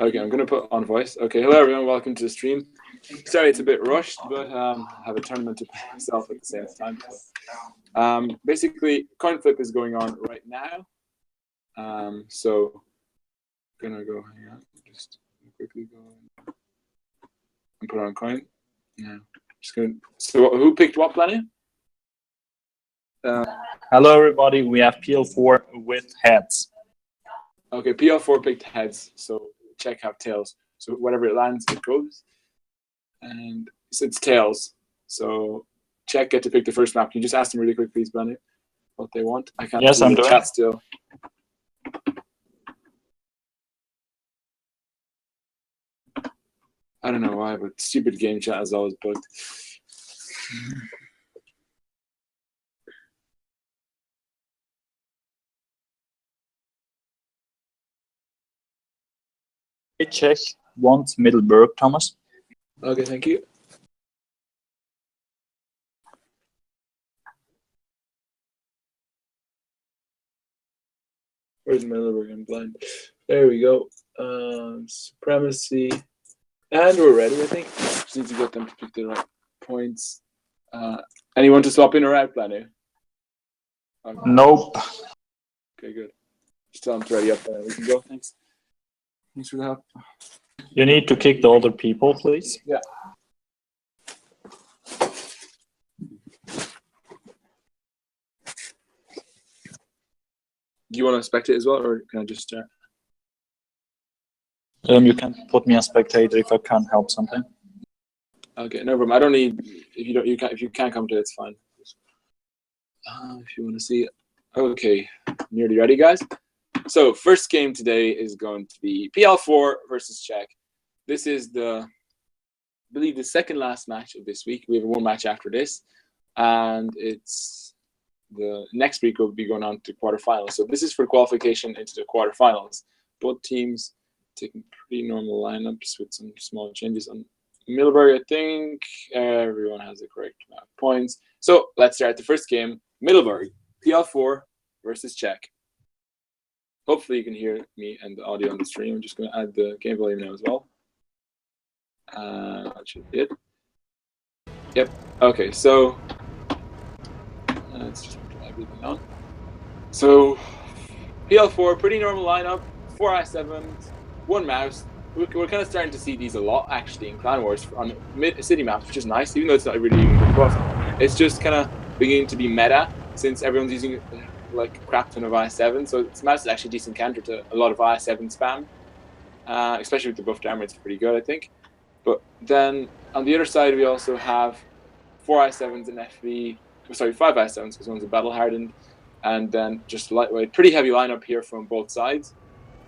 Okay, I'm going to put on voice. Okay, hello everyone, welcome to the stream. Sorry, it's a bit rushed, but I have a tournament to play myself at the same time. So. Basically, coin flip is going on right now. So, I'm going to go, hang on, just quickly go and put on coin. Yeah, just going to, so who picked what, Planet? Hello everybody, we have PL4 with heads. Okay, PL4 picked heads, so CZECH have tails. So whatever it lands, it goes. And so it's tails. So CZECH get to pick the first map. Can you just ask them really quick, please, Blender, what they want? I can't see the chat still. I don't know why, but stupid game chat is always bugged. CZECH wants Middleburg, Thomas. Okay, thank you. Where's Middleburg? I'm blind. There we go. Supremacy. And we're ready, I think. Just need to get them to pick the right points. Anyone to swap in or out, Blender? Okay. Nope. Okay, good. Just tell them to ready up there. We can go. Thanks. Thanks for the help. You need to kick the other people, please. Yeah. Do you want to spectate as well, or can I just start? You can put me as spectator if I can't help something. Okay, no problem. I don't need if you can't come to it, it's fine. If you want to see it. Okay, nearly ready, guys. So first game today is going to be PL4 versus CZECH. This is I believe the second last match of this week. We have one match after this, and it's the next week will be going on to quarterfinals. So this is for qualification into the quarterfinals. Both teams taking pretty normal lineups with some small changes on Middleburg. I think everyone has the correct amount of points. So let's start the first game. Middleburg, PL4 versus CZECH. Hopefully you can hear me and the audio on the stream. I'm just going to add the game volume now as well. That should be it. Yep. Okay, so let's just put everything on. So PL4, pretty normal lineup, 4 I7s, 1 mouse. We're kind of starting to see these a lot actually in Clan Wars on city maps, which is nice, even though it's not really even good buff. It's just kind of beginning to be meta since everyone's using like a crap ton of I7, so this mouse is actually a decent counter to a lot of I7 spam, especially with the buffed armor. It's pretty good, I think. But then on the other side, we also have 4 I7s and FV. Sorry, 5 I7s because one's a battle hardened, and then just lightweight. Pretty heavy lineup here from both sides.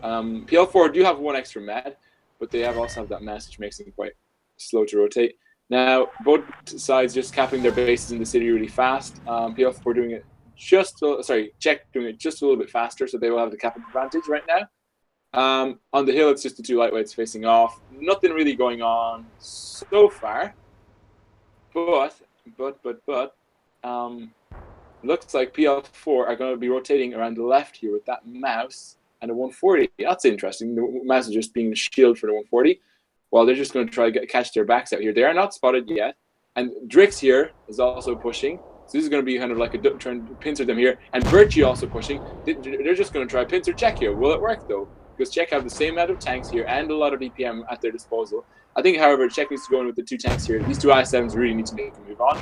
PL4 do have 1 extra med, but they also have that mass, which makes them quite slow to rotate. Now, both sides just capping their bases in the city really fast. PL4 doing it CZECH doing it just a little bit faster, so they will have the cap advantage right now. On the hill, it's just the 2 lightweights facing off. Nothing really going on so far. But looks like PL4 are going to be rotating around the left here with that mouse and a 140. That's interesting. The mouse is just being a shield for the 140. Well, they're just going to try to catch their backs out here. They are not spotted yet. And Drix here is also pushing. So this is going to be kind of like a trying to pincer them here. And Birchie also pushing. They're just going to try pincer CZECH here. Will it work, though? Because CZECH have the same amount of tanks here and a lot of DPM at their disposal. I think, however, CZECH needs to go in with the 2 tanks here. These 2 I7s really need to make a move on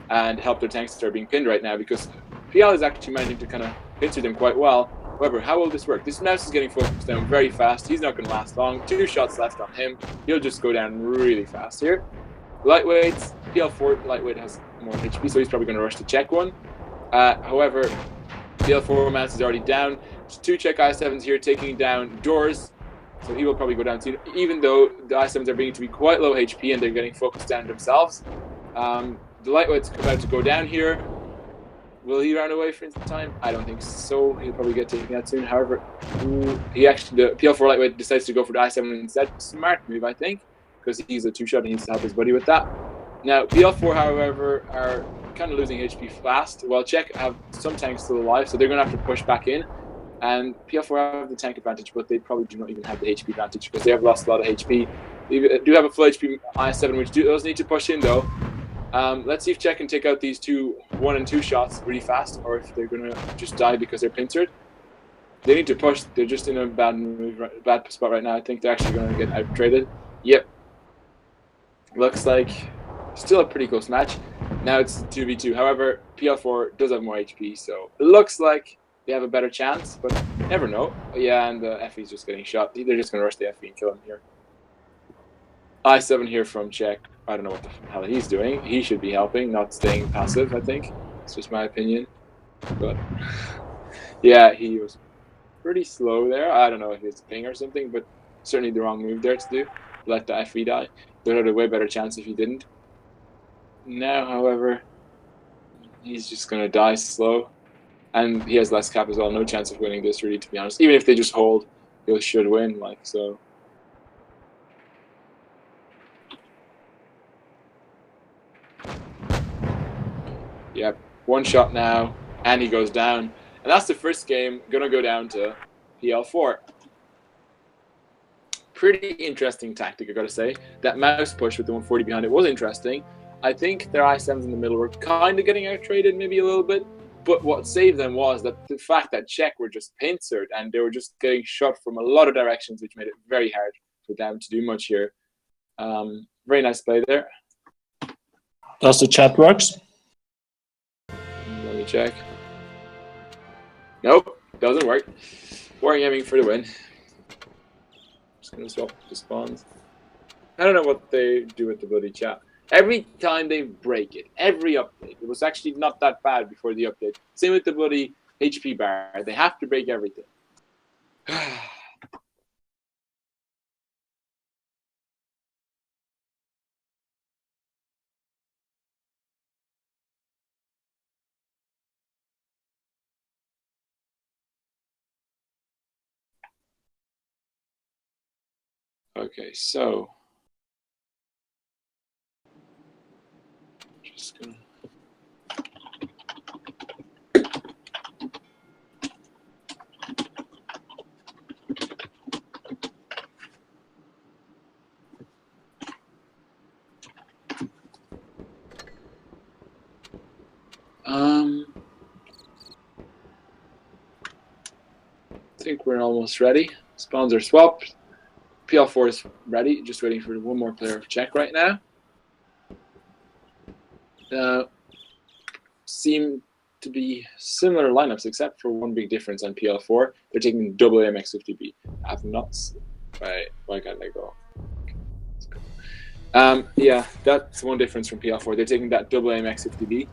and help their tanks that are being pinned right now, because PL is actually managing to kind of pincer them quite well. However, how will this work? This mouse is getting focused down very fast. He's not going to last long. 2 shots left on him. He'll just go down really fast here. Lightweights, PL4 lightweight has more HP, so he's probably going to rush the CZECH one. However, PL4 mouse is already down. There's 2 CZECH I7s here taking down doors, so he will probably go down soon, even though the I7s are beginning to be quite low HP and they're getting focused down themselves. The lightweight's about to go down here. Will he run away for time? I don't think so. He'll probably get taken out soon. However, the PL4 lightweight decides to go for the I7 instead. Smart move, I think, because he's a 2-shot and he needs to help his buddy with that. Now, PL4, however, are kind of losing HP fast, while CZECH have some tanks still alive, so they're going to have to push back in. And PL4 have the tank advantage, but they probably do not even have the HP advantage because they have lost a lot of HP. They do have a full HP I7, which does need to push in though. Let's see if CZECH can take out these 1 and 2 shots really fast, or if they're gonna just die because they're pincered. They need to push. They're just in a bad spot right now. I think they're actually gonna get out traded. Yep. Looks like still a pretty close match. Now it's 2v2. However, PL4 does have more HP, so it looks like they have a better chance, but never know. Yeah, and the FE's just getting shot. They're just going to rush the FE and kill him here. I7 here from CZECH. I don't know what the hell he's doing. He should be helping, not staying passive, I think. It's just my opinion. But yeah, he was pretty slow there. I don't know if it's a ping or something, but certainly the wrong move there to do. Let the FE die. They had a way better chance if he didn't. Now, however, he's just going to die slow. And he has less cap as well. No chance of winning this, really, to be honest. Even if they just hold, he should win, like, so. Yep, one shot now, and he goes down. And that's the first game, going to go down to PL4. Pretty interesting tactic, I got to say. That mouse push with the 140 behind it was interesting. I think their I7s in the middle were kind of getting out-traded maybe a little bit. But what saved them was that the fact that CZECH were just pincered and they were just getting shot from a lot of directions, which made it very hard for them to do much here. Very nice play there. Does the chat works? Let me check. Nope, doesn't work. Warring aiming for the win. Just gonna swap the spawns. I don't know what they do with the bloody chat. Every time they break it, every update, it was actually not that bad before the update. Same with the bloody HP bar. They have to break everything. Okay, so just gonna. I think we're almost ready. Spawns are swapped. PL4 is ready. Just waiting for one more player of CZECH right now. Seem to be similar lineups, except for one big difference on PL4. They're taking double AMX50B. I have not. Why can't I go? Yeah, that's one difference from PL4. They're taking that double AMX50B,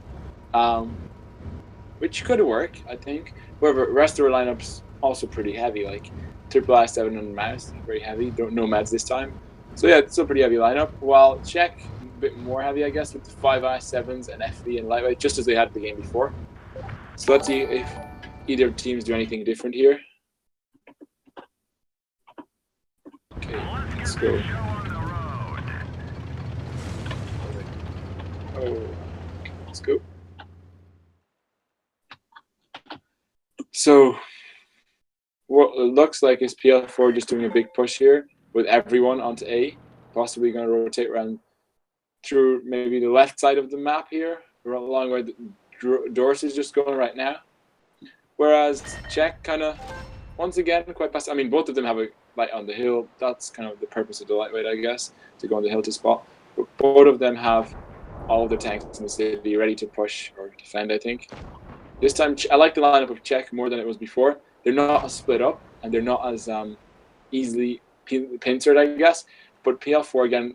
which could work, I think. However, the rest of their lineups also pretty heavy, like triple I7 on the mouse, very heavy. Don't nomads this time. So yeah, it's still a pretty heavy lineup. While CZECH, a bit more heavy, I guess, with the 5 I7s and FV and lightweight, just as they had the game before. So let's see if either teams do anything different here. Okay, let's go. Oh, let's go. So what it looks like is PL4 just doing a big push here with everyone onto A, possibly going to rotate around through maybe the left side of the map here, along where the Doris is just going right now. Whereas CZECH kind of, once again, quite passive. I mean, both of them have a light on the hill. That's kind of the purpose of the lightweight, I guess, to go on the hill to spot. But both of them have all of their tanks in the city ready to push or defend, I think. This time, I like the lineup of CZECH more than it was before. They're not as split up, and they're not as easily pincered, I guess. But PL4, again,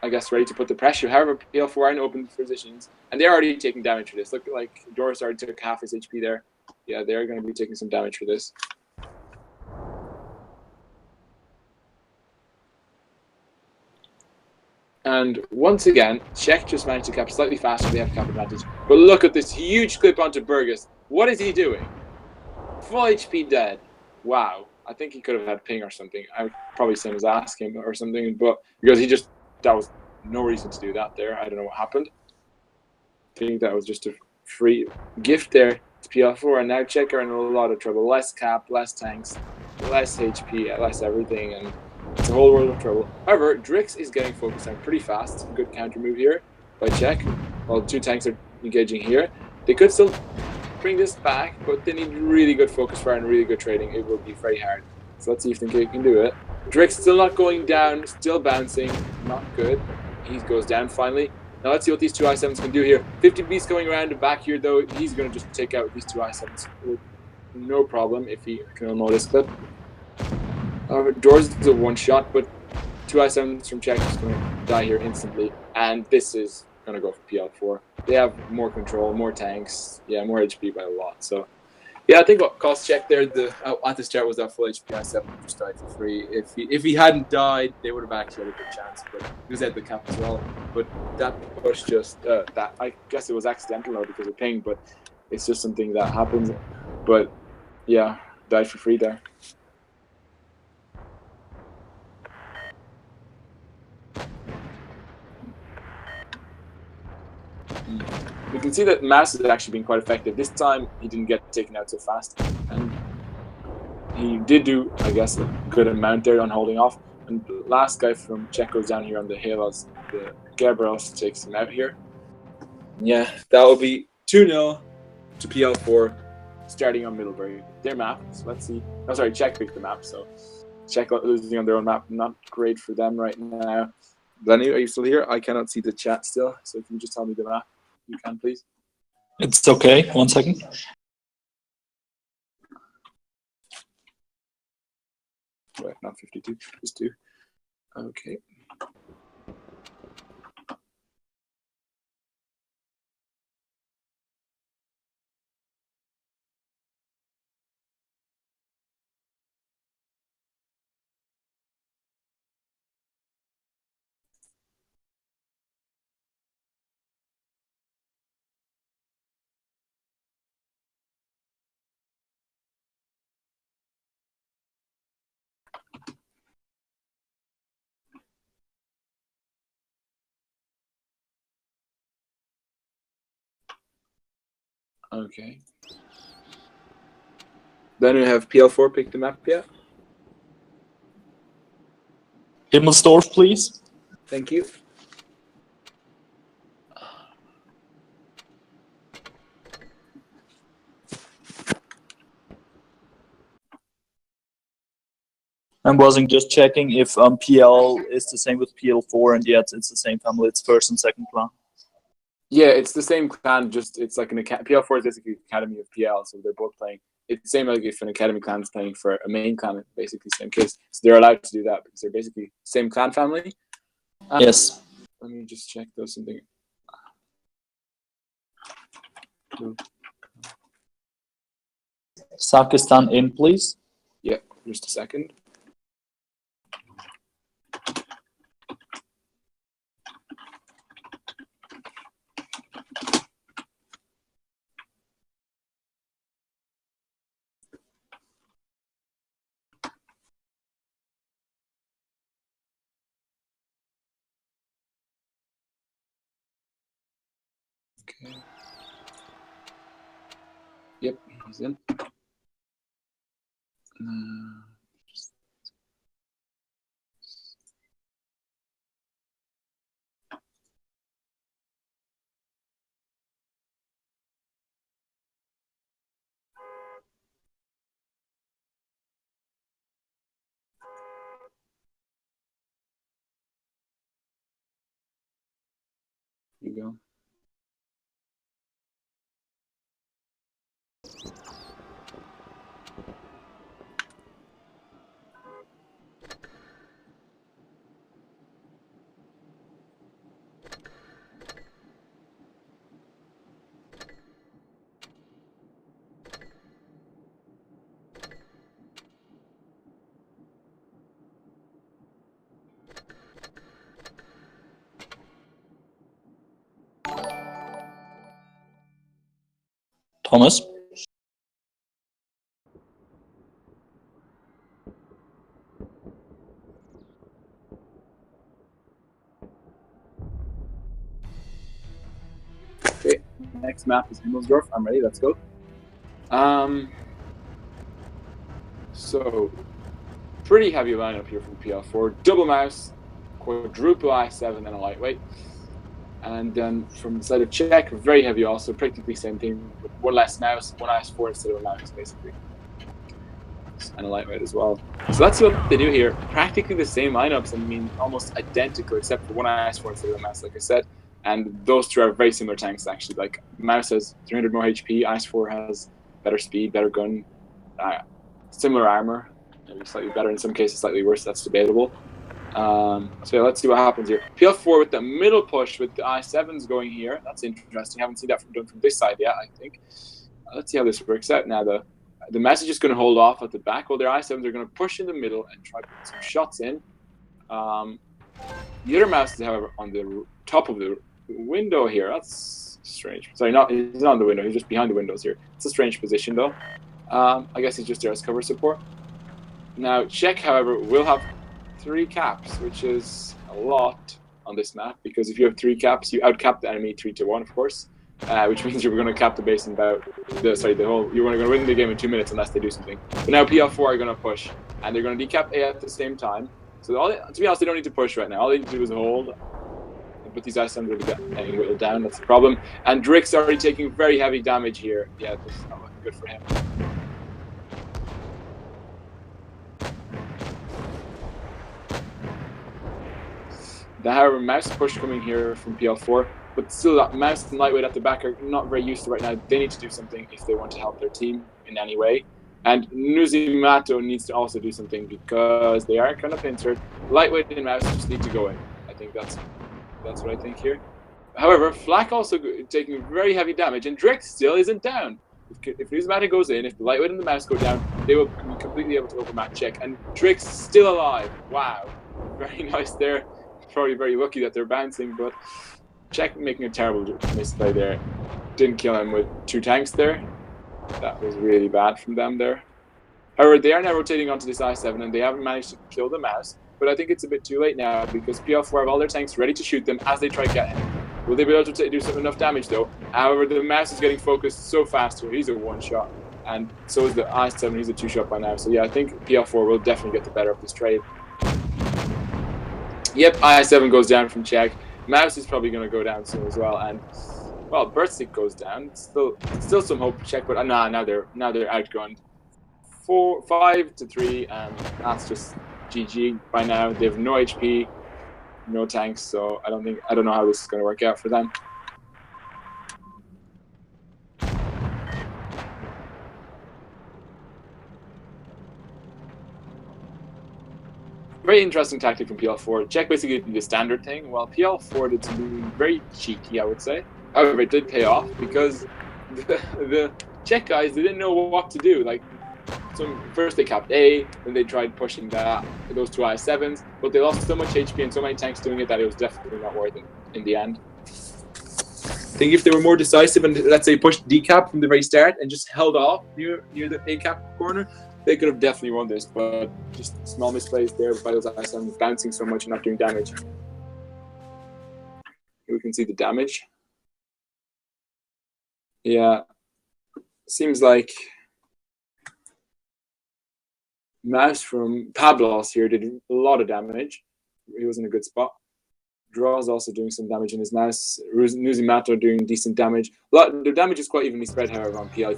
I guess, ready to put the pressure. However, PL4 are in open positions, and they're already taking damage for this. Look, like Doris already took half his HP there. Yeah, they're going to be taking some damage for this. And once again, CZECH just managed to cap slightly faster. They have cap advantage. But look at this huge clip onto Burgess. What is he doing? Full HP dead. Wow. I think he could have had ping or something. I would probably send his ass him or something, but because that was no reason to do that there. I don't know what happened. I think that was just a free gift there PL4, and now Czech are in a lot of trouble. Less cap, less tanks, less HP, less everything, and it's a whole world of trouble. However, Drix is getting focused on pretty fast. Good counter move here by Czech. While 2 tanks are engaging here. They could still bring this back, but they need really good focus fire and really good trading. It will be very hard. So let's see if they can do it. Drix still not going down, still bouncing. Not good. He goes down finally. Now let's see what these 2 I7s can do here. 50 beats going around the back here, though. He's going to just take out these 2 I7s with no problem if he can unload this clip. Doors is a one-shot, but 2 I7s from Czech is going to die here instantly. And this is going to go for PL4. They have more control, more tanks, yeah, more HP by a lot. So, yeah, I think what cost Czech there at the start was that full HP I7 just died for free. If he hadn't died, they would have actually had a good chance. But he was at the cap as well. But that push just that I guess it was accidental though because of ping, but it's just something that happens. But yeah, died for free there. We can see that Mass has actually been quite effective. This time he didn't get taken out so fast, and he did do, I guess, a good amount there on holding off. And the last guy from Czech goes down here on the hill as the Gabriels takes him out here. Yeah, that will be 2-0 to PL4, starting on Middlebury. Their map, so let's see. Oh, sorry, Czech picked the map, so Czech losing on their own map. Not great for them right now. Lenny, are you still here? I cannot see the chat still, so can you just tell me the map? You can, please. It's okay. 1 second. Right, not 52, just 2. Okay. Okay. Then we have PL4 pick the map yet? Himmelsdorf, please. Thank you. I wasn't just checking if PL is the same with PL4, and yet it's the same family. It's first and second clan. Yeah, it's the same clan, just it's like an PL4 is basically Academy of PL, so they're both playing. It's the same like if an Academy clan is playing for a main clan, it's basically the same case. So they're allowed to do that because they're basically same clan family. Yes. Let me just check those something. Sakistan in, please. Yeah, just a second. Okay. Yep, he's in. Here you go. Thomas. Okay, next map is Himmelsdorf. I'm ready, let's go. So pretty heavy lineup here from PL4. Double mouse, quadruple i7, and a lightweight. And then from the side of CZECH, very heavy also, practically same thing, with one less mouse, one IS4 instead of a mouse, basically. And a lightweight as well. So let's see what they do here. Practically the same lineups, I mean, almost identical, except for one IS4 instead of a mouse, like I said. And those two are very similar tanks, actually. Like, mouse has 300 more HP, IS4 has better speed, better gun, similar armor, maybe slightly better in some cases, slightly worse, that's debatable. So yeah, let's see what happens here. PL4 with the middle push with the i7s going here. That's interesting. I haven't seen that done from this side yet, I think. Let's see how this works out now. The message is going to hold off at the back, while their i7s are going to push in the middle and try to put some shots in. The other mouse is, however, on the top of the window here. That's strange. Sorry, he's not on the window. He's just behind the windows here. It's a strange position, though. I guess he's just there as cover support. Now, CZECH, however, will have 3 caps, which is a lot on this map, because if you have 3 caps, you outcap the enemy 3-1, of course, which means you're going to cap the base in about you're going to win the game in 2 minutes unless they do something. But now PL4 are going to push, and they're going to decap A at the same time. So to be honest, they don't need to push right now. All they need to do is hold. But these ISMs will be getting whittled down. That's the problem. And Drick's already taking very heavy damage here. Yeah, this is not looking good for him. The however mouse push coming here from PL4, but still that mouse and lightweight at the back are not very used to right now. They need to do something if they want to help their team in any way. And Nuzimato needs to also do something because they are kind of pincered. Lightweight and mouse just need to go in. I think that's what I think here. However, Flak also taking very heavy damage, and Drake still isn't down. If Nuzimato goes in, if the lightweight and the mouse go down, they will be completely able to overmatch CZECH. And Drake's still alive. Wow. Very nice there. Probably very lucky that they're bouncing, but CZECH making a terrible misplay there. Didn't kill him with 2 tanks there. That was really bad from them there. However, they are now rotating onto this i7, and they haven't managed to kill the mouse. But I think it's a bit too late now, because PL4 have all their tanks ready to shoot them as they try to get him. Will they be able to do enough damage, though? However, the mouse is getting focused so fast here. He's a 1-shot. And so is the i7. He's a 2-shot by now. So yeah, I think PL4 will definitely get the better of this trade. Yep, i7 goes down from CZECH. Mouse is probably going to go down soon as well. And, well, Birdstick goes down. Still some hope for CZECH, but now they're outgunned. 5-3, and that's just GG by now. They have no HP, no tanks, so I don't know how this is going to work out for them. Very interesting tactic from PL4. CZECH basically did the standard thing, while PL4 did something very cheeky, I would say. However, it did pay off because the CZECH guys, they didn't know what to do. Like, first they capped A, then they tried pushing those 2 i7s, but they lost so much HP and so many tanks doing it that it was definitely not worth it in the end. I think if they were more decisive and, let's say, pushed decap from the very start and just held off near the A cap corner, they could have definitely won this, but just small misplays there by those i7s bouncing so much and not doing damage. Here we can see the damage. Yeah, seems like mouse from Pablos here did a lot of damage. He was in a good spot. Draw's also doing some damage in his mouse. Nuzimato doing decent damage. The damage is quite evenly spread, however, on PL.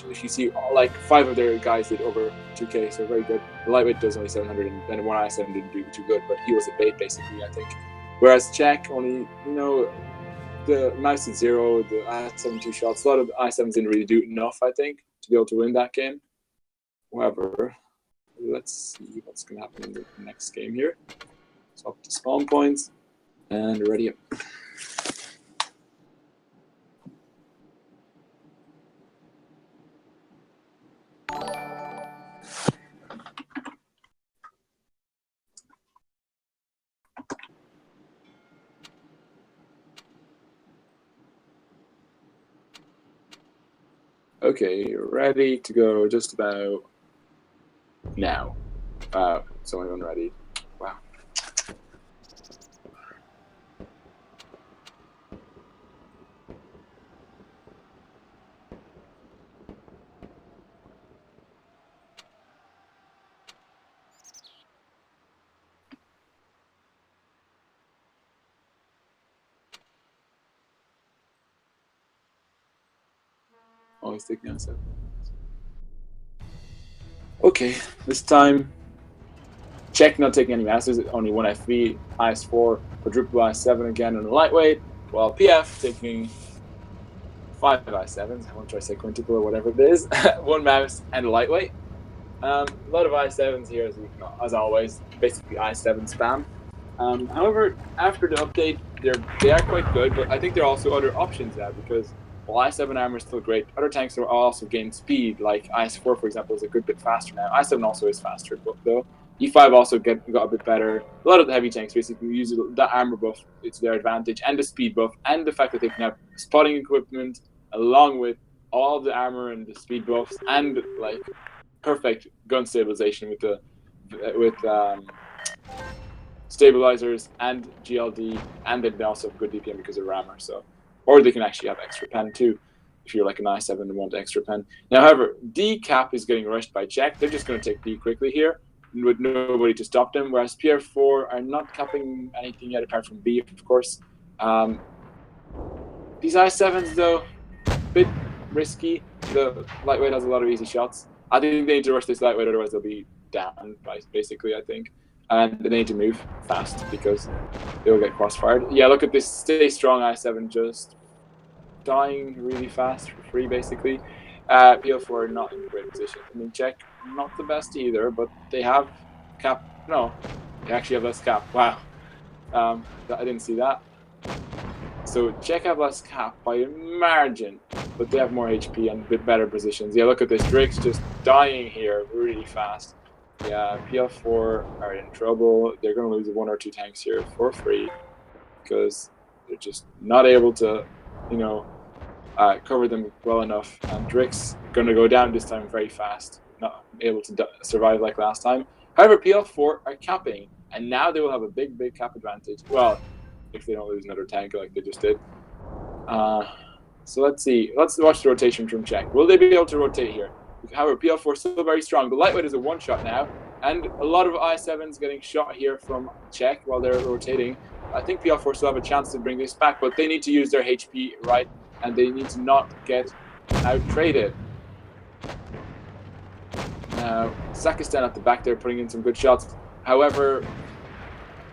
If you see, like 5 of their guys did over 2k, so very good. The lightweight does only 700, and then 1 i7 didn't do too good, but he was a bait basically, I think. Whereas CZECH only, the mouse at 0, the i7 2 shots. A lot of the i7s didn't really do enough, I think, to be able to win that game. However, let's see what's going to happen in the next game here. So up to spawn points. And ready up. Okay, ready to go just about now. It's only one ready. Wow. Always taking I7. Okay, this time Czech not taking any masters, only one F3, IS4, quadruple I7 again on the lightweight, while PF taking 5 I7s. I won't try to say quintuple or whatever it is. One mouse and a lightweight. A lot of I7s here, as always, basically I7 spam. However, after the update, they are quite good, but I think there are also other options now because while I7 armor is still great, other tanks are also gaining speed. Like IS4, for example, is a good bit faster now. I7 also is faster, but though E5 also got a bit better. A lot of the heavy tanks basically use that armor buff to their advantage, and the speed buff, and the fact that they can have spotting equipment along with all the armor and the speed buffs, and like perfect gun stabilization with stabilizers and GLD, and they also have good DPM because of rammer. So, or they can actually have extra pen too, if you're like an i7 and want extra pen. Now, however, D cap is getting rushed by Czech. They're just going to take D quickly here with nobody to stop them. Whereas PL4 are not capping anything yet apart from B, of course. These i7s though, bit risky. The lightweight has a lot of easy shots. I think they need to rush this lightweight, otherwise they'll be down, basically, I think. And they need to move fast because they'll get crossfired. Yeah, look at this stay strong i7 just dying really fast for free, basically. PL4 not in great position. I mean, Czech, not the best either, but they have cap. No, they actually have less cap. Wow. I didn't see that. So Czech have less cap by a margin, but they have more HP and a bit better positions. Yeah, look at this. Drake's just dying here really fast. Yeah, PL4 are in trouble. They're going to lose one or two tanks here for free because they're just not able to, cover them well enough. And Drake's going to go down this time very fast, not able to survive like last time. However, PL4 are capping, and now they will have a big, big cap advantage. Well, if they don't lose another tank like they just did. So let's see. Let's watch the rotation from Czech. Will they be able to rotate here? However, PL4 is still very strong. The lightweight is a one-shot now, and a lot of I7s getting shot here from Czech while they're rotating. I think PL4 still have a chance to bring this back, but they need to use their HP right, and they need to not get out-traded. Now, Sakistan at the back there putting in some good shots. However,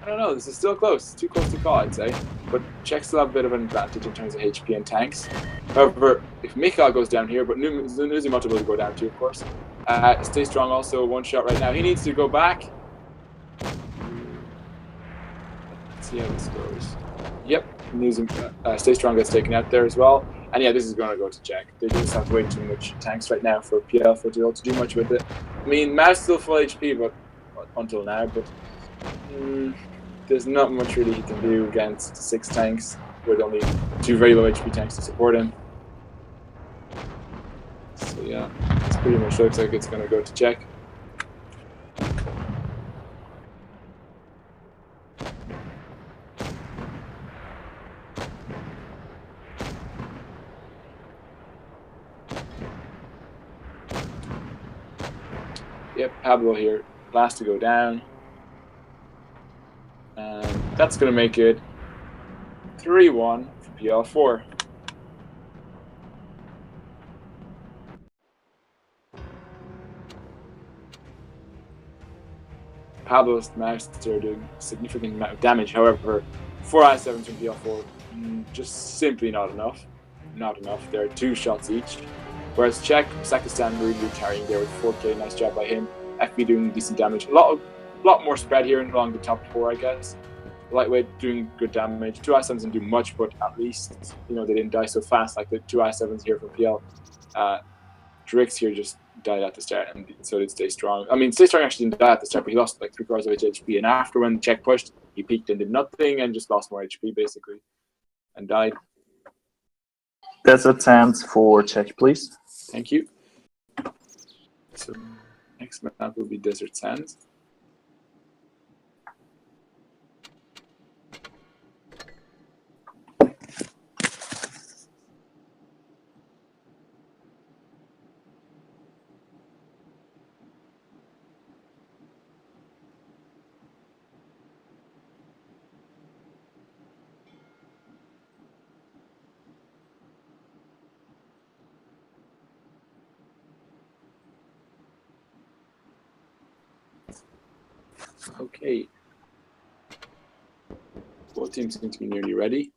I don't know. This is still close. Too close to call, I'd say. But Czech still have a bit of an advantage in terms of HP and tanks. However, if Mikhail goes down here, but Nuzimato will go down too, of course. Stay strong also, one shot right now. He needs to go back. Let's see how this goes. Yep, Stay Strong gets taken out there as well. And yeah, this is going to go to Czech. They just have way too much tanks right now for PL4 to be able to do much with it. I mean, Mouse still full HP, but until now, but there's not much really he can do against 6 tanks with only 2 very low HP tanks to support him. So yeah, this pretty much looks like it's going to go to Czech. Yep, Pablo here, last to go down. And that's going to make it 3-1 for PL4. Pablo's mouse are doing significant amount of damage. However, 4 I7s from PL4, just simply not enough. Not enough. There are 2 shots each. Whereas Czech, Sakistan really carrying there with 4K. Nice job by him. FB doing decent damage. A lot more spread here along the top 4, I guess. Lightweight doing good damage. 2 I7s didn't do much, but at least they didn't die so fast like the 2 I7s here from PL. Drix here just died at the start, and so did Stay Strong. I mean, Stay Strong actually didn't die at the start, but he lost like 3/4 of his HP. And after when Czech pushed, he peaked and did nothing and just lost more HP basically and died. Desert Sands for Czech, please. Thank you. So next map will be Desert Sands. Okay. Both teams seem to be nearly ready.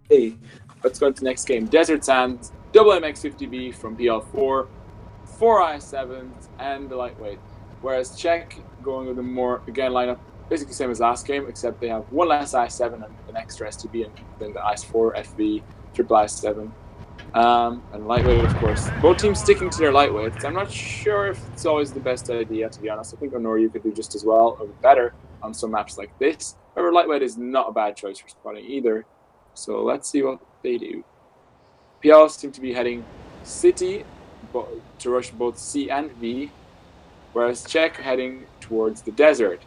Hey, let's go to the next game. Desert Sands, double MX50B from PL4, 4 I7s, and the lightweight. Whereas CZECH going with a more, again, lineup basically same as last game, except they have one less I7 and an extra STB than the IS4, FV, triple I7. And lightweight, of course. Both teams sticking to their lightweights. I'm not sure if it's always the best idea, to be honest. I think Honor could do just as well or better on some maps like this. However, lightweight is not a bad choice for spotting either. So let's see what they do. PL seem to be heading City to rush both C and V, whereas CZECH heading towards the desert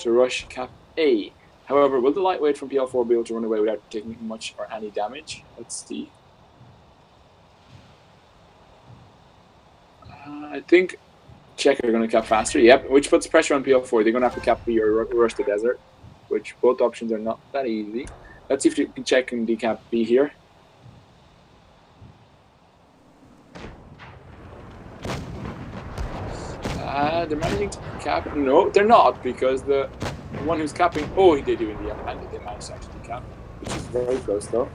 to rush Cap A. However, will the lightweight from PL4 be able to run away without taking much or any damage? Let's see. I think CZECH are going to cap faster, yep, which puts pressure on PL4. They're going to have to cap B or rush the desert, which both options are not that easy. Let's see if CZECH can decap B here. They're managing to cap. No, they're not, because the one who's capping. Oh, they do in the end. They managed to actually cap, which is very close though.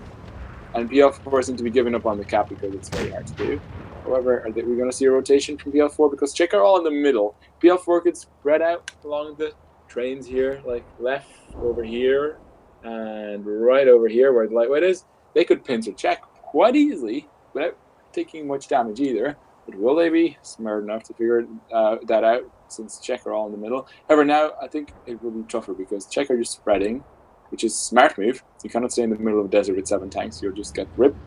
And PL4 seem to be giving up on the cap because it's very hard to do. However, are we going to see a rotation from PL4? Because CZECH are all in the middle. PL4 could spread out along the trains here, like left over here and right over here where the lightweight is. They could pincer CZECH quite easily without taking much damage either. But will they be smart enough to figure that out, since CZECH are all in the middle? However, now I think it will be tougher because CZECH are just spreading, which is a smart move. You cannot stay in the middle of a desert with 7 tanks. You'll just get ripped.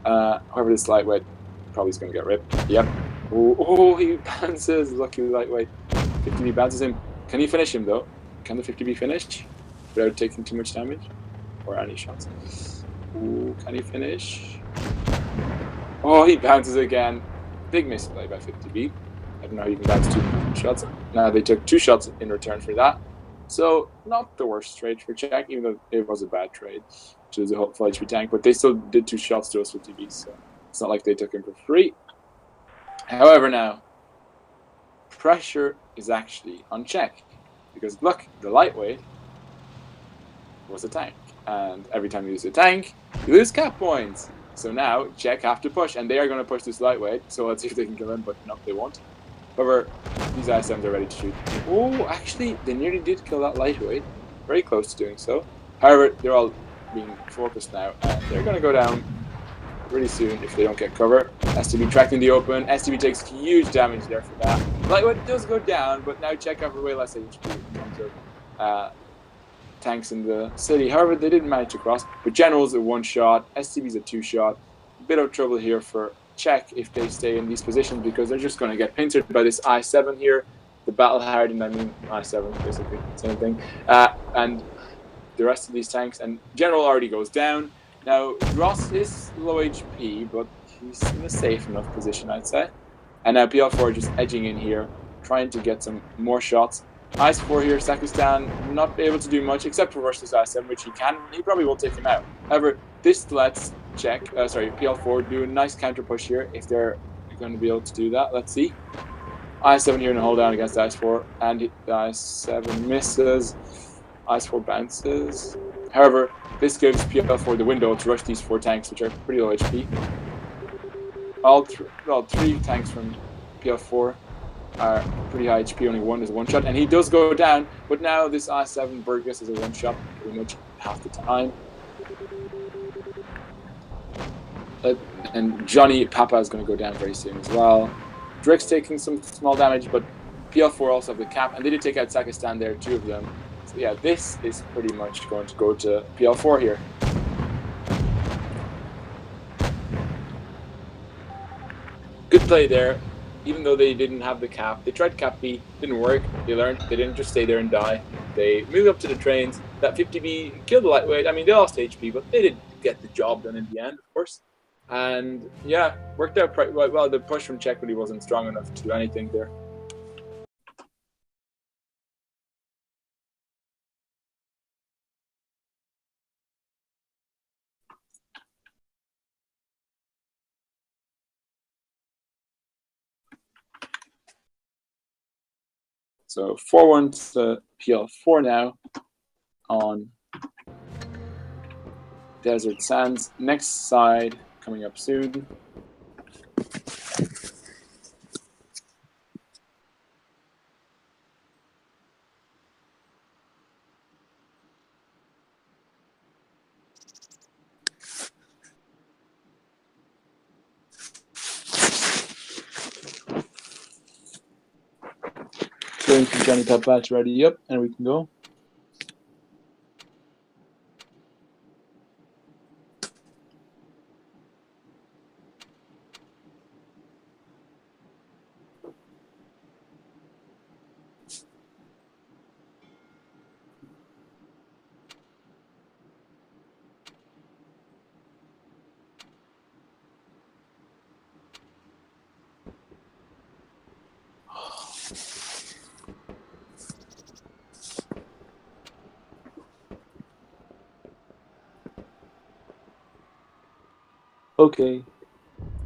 However, this lightweight probably is going to get ripped. Yep. Oh, he bounces. Lucky lightweight. 50B bounces him. Can he finish him, though? Can the 50B finish without taking too much damage? Or any shots? Ooh, can he finish? Oh, he bounces again. Big misplay by 50B. I don't know how you can bounce 2 shots. Now they took 2 shots in return for that. So, not the worst trade for CZECH, even though it was a bad trade to the full HP tank. But they still did 2 shots to us with 50B, so it's not like they took him for free. However, now, pressure is actually on CZECH. Because look, the lightweight was a tank. And every time you use a tank, you lose cap points. So now, CZECH have to push, and they are going to push this lightweight. So let's see if they can kill him, but no, they won't. However, these ISMs are ready to shoot. Oh, actually, they nearly did kill that lightweight. Very close to doing so. However, they're all being focused now, and they're going to go down really soon if they don't get cover. STB tracked in the open. STB takes huge damage there for that. Lightweight does go down, but now CZECH have way less HP in terms of tanks in the city. However, they didn't manage to cross. But General's a 1-shot. STB's a 2-shot. Bit of trouble here for CZECH if they stay in these positions, because they're just going to get pincered by this I7 here. The battle hardened, I mean I7 basically, same thing. And the rest of these tanks. And General already goes down. Now, Ross is low HP, but he's in a safe enough position, I'd say. And now PL4 just edging in here, trying to get some more shots. IS4 here, Sakistan, not able to do much except for rush this IS7, which he can. He probably will take him out. However, this lets PL4 do a nice counter push here if they're going to be able to do that. Let's see. IS7 here in a hold down against IS4, and the IS7 misses. IS4 bounces. However, this gives PL4 the window to rush these 4 tanks, which are pretty low HP. All 3 tanks from PL4 are pretty high HP, only one is a one-shot, and he does go down, but now this R7 Burgess is a one-shot pretty much half the time. And Johnny Papa is going to go down very soon as well. Drake's taking some small damage, but PL4 also have the cap, and they did take out Sakistan there, two of them. So yeah, this is pretty much going to go to PL4 here. Good play there, even though they didn't have the cap. They tried cap B, didn't work. They learned they didn't just stay there and die. They moved up to the trains. That 50B killed the lightweight. I mean, they lost HP, but they did get the job done in the end, of course. And yeah, worked out quite well. The push from CZECH really wasn't strong enough to do anything there. So 4-1 to PL4 now on Desert Sands. Next side coming up soon. Going for Johnny Papa to ready up, and we can go. Okay,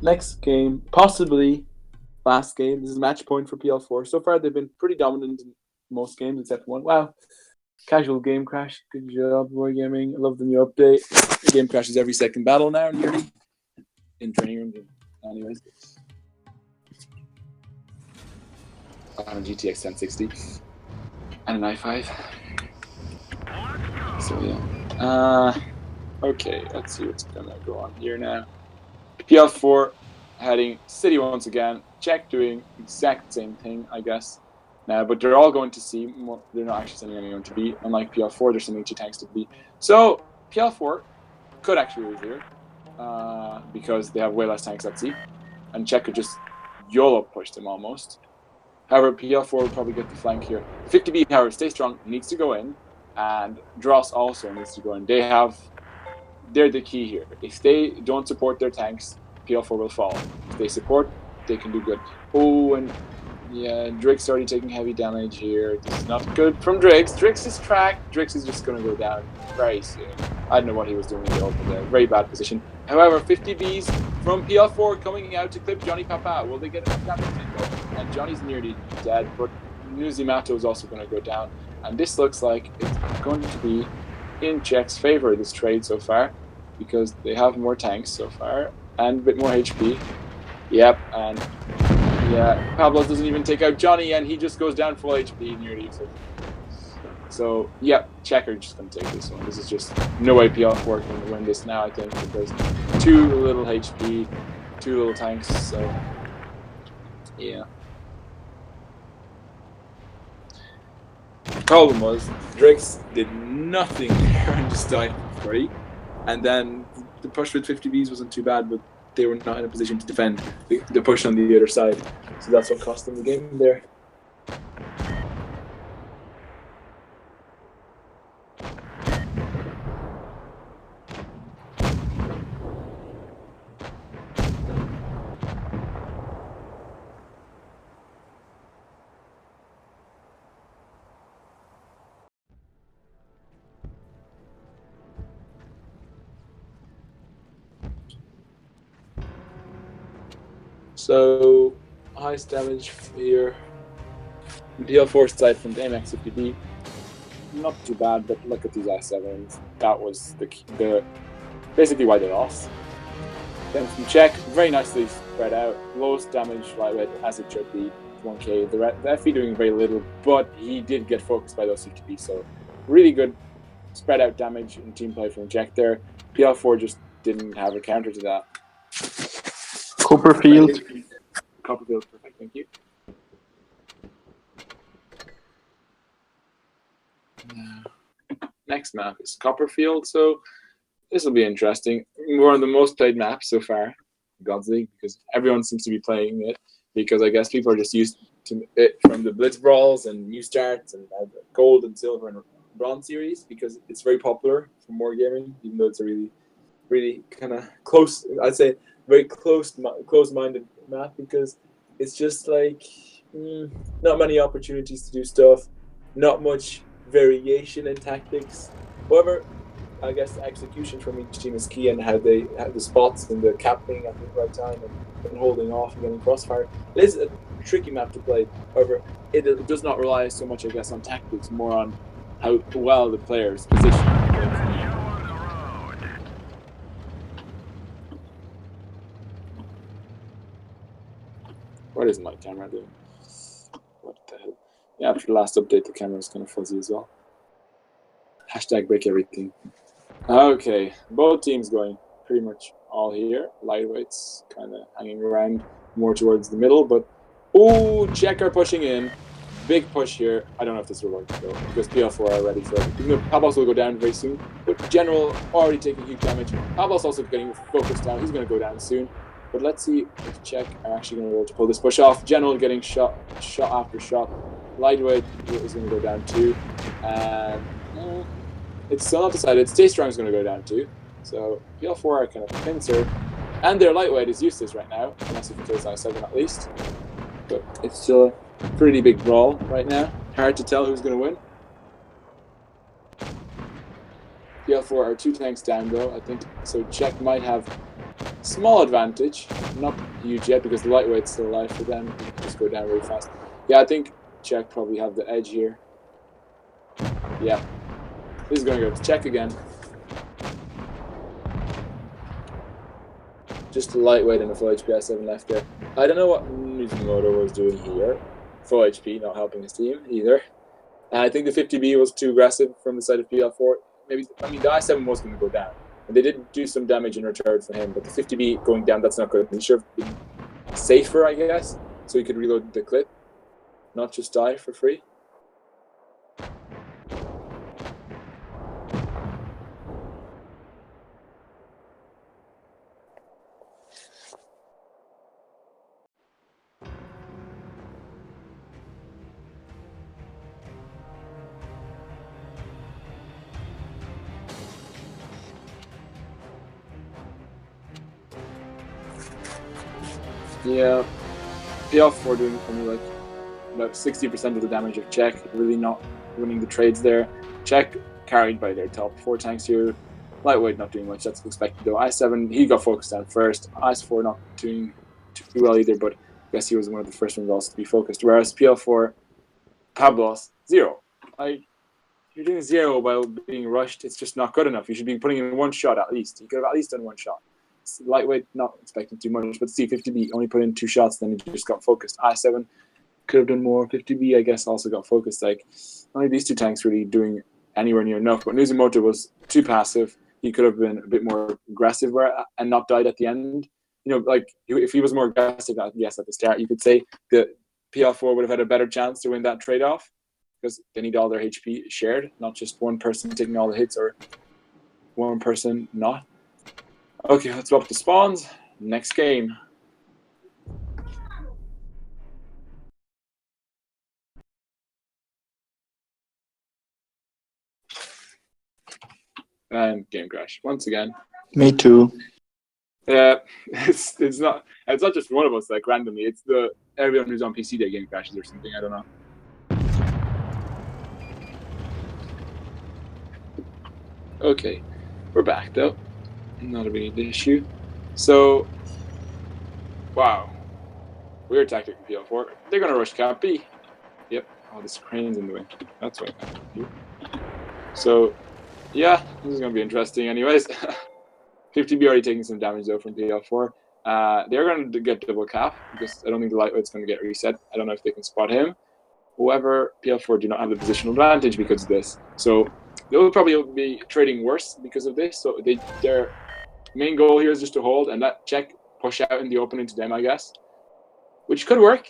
next game, possibly last game. This is match point for PL4. So far, they've been pretty dominant in most games except one. Wow, casual game crash. Good job, Boy Gaming. I love the new update. The game crashes every second battle now, nearly. In training rooms, anyways. On a GTX 1060 and an i5. So yeah. Okay, let's see what's gonna go on here now. PL4 heading City once again. CZECH doing exact same thing, I guess. Now, but they're all going to C. They're not actually sending anyone to B. Unlike PL4, they're sending 2 tanks to B. So PL4 could actually lose here because they have way less tanks at C, and CZECH could just YOLO push them almost. However, PL4 will probably get the flank here. 50B, however, stay strong, needs to go in, and Dross also needs to go in. They're the key here. If they don't support their tanks, PL4 will fall. If they support, they can do good. Oh, and yeah, Drake's already taking heavy damage here. This is not good from Drake's. Drake's is tracked. Drake's is just going to go down very soon. I don't know what he was doing in the open there. Very bad position. However, 50Bs from PL4 coming out to clip Johnny Papa. Will they get enough damage in though? And Johnny's nearly dead, but Nuzimato is also going to go down. And this looks like it's going to be in CZECH's favor, this trade so far, because they have more tanks so far and a bit more HP. Yep, and yeah, Pablo doesn't even take out Johnny, and he just goes down full HP nearly. So yeah, CZECH are just going to take this one. This is just no way PL4 can win this now, I think, because too little HP, too little tanks. So yeah. The problem was Drake's did nothing there and just died for free, and then the push with 50Bs wasn't too bad, but they were not in a position to defend the push on the other side, so that's what cost them the game there. So, highest damage here. PL4 side from the AMX 50B. Not too bad, but look at these I7s. That was the basically why they lost. Then from Czech, very nicely spread out. Lowest damage lightweight, as it should be, 1k. The FE doing very little, but he did get focused by those CTB, so really good spread out damage and team play from Czech there. PL4 just didn't have a counter to that. Copperfield. Copperfield, perfect, thank you. Next map is Copperfield, so this will be interesting. One of the most played maps so far, God's League, because everyone seems to be playing it, because I guess people are just used to it from the Blitz Brawls and New Starts and the Gold and Silver and Bronze series, because it's very popular for more gaming, even though it's a really, really kind of close, I'd say, very close-minded map, because it's just like not many opportunities to do stuff, not much variation in tactics. However, I guess execution from each team is key, and how they have the spots and the capping at the right time and holding off and getting crossfire. It is a tricky map to play. However, it does not rely so much, I guess, on tactics, more on how well the players position. What is my camera doing? What the hell? Yeah, after the last update, the camera is kind of fuzzy as well. Hashtag break everything. Okay, both teams going pretty much all here. Lightweights kind of hanging around more towards the middle, but ooh, Czech are pushing in. Big push here. I don't know if this will work though, because PL4 are ready for it. Even though Pablos will go down very soon, but General already taking huge damage. Pablos also getting focused down. He's going to go down soon. But let's see if Czech are actually going to be able to pull this push off. General getting shot after shot. Lightweight is going to go down too. And it's still not decided. Stay Strong is going to go down too. So PL4 are kind of pincer. And their lightweight is useless right now, unless if it kills I7 at least. But it's still a pretty big brawl right now. Hard to tell who's going to win. PL4 are 2 tanks down though, I think. So Czech might have small advantage. Not huge yet, because the lightweight's still alive for them. Just go down really fast. Yeah, I think Czech probably have the edge here. Yeah. This is going to go to Czech again. Just a lightweight and a full HP I7 left there. I don't know what Mizumoto was doing here. Full HP, not helping his team either. And I think the 50B was too aggressive from the side of PL4. Maybe, I mean, the I7 was going to go down. And they did do some damage in return for him, but the 50B going down, that's not good. He should have been safer, I guess, so he could reload the clip, not just die for free. Yeah, PL4 doing only like about 60% of the damage of Czech, really not winning the trades there. Czech carried by their top 4 tanks here. Lightweight not doing much, that's expected though. I7, he got focused on first. IS4 not doing too well either, but I guess he was one of the first ones also to be focused. Whereas PL4, Pablos, 0. You're doing 0 while being rushed, it's just not good enough. You should be putting in 1 shot at least. You could have at least done 1 shot. Lightweight, not expecting too much, but C50B only put in 2 shots, then he just got focused. I7 could have done more. 50B, I guess, also got focused. Like, only these 2 tanks really doing anywhere near enough. But Mizumoto was too passive. He could have been a bit more aggressive and not died at the end. You know, like, if he was more aggressive, yes, at the start, you could say that PL4 would have had a better chance to win that trade-off, because they need all their HP shared, not just one person taking all the hits or one person not. Okay, let's swap the spawns. Next game. And game crash once again. Me too. Yeah, it's not just one of us like randomly. It's everyone who's on PC that game crashes or something. I don't know. Okay, we're back though. Not a big issue. So, wow, weird tactic from PL4. They're gonna rush Cap B. Yep. Oh, this crane's in the way. That's why. So, yeah, this is gonna be interesting. Anyways, 50B already taking some damage though from PL4. They're going to get double cap because I don't think the lightweight's going to get reset. I don't know if they can spot him. However, PL4 do not have the positional advantage because of this. So they'll probably be trading worse because of this. So their main goal here is just to hold and let CZECH push out in the open into them, I guess, which could work.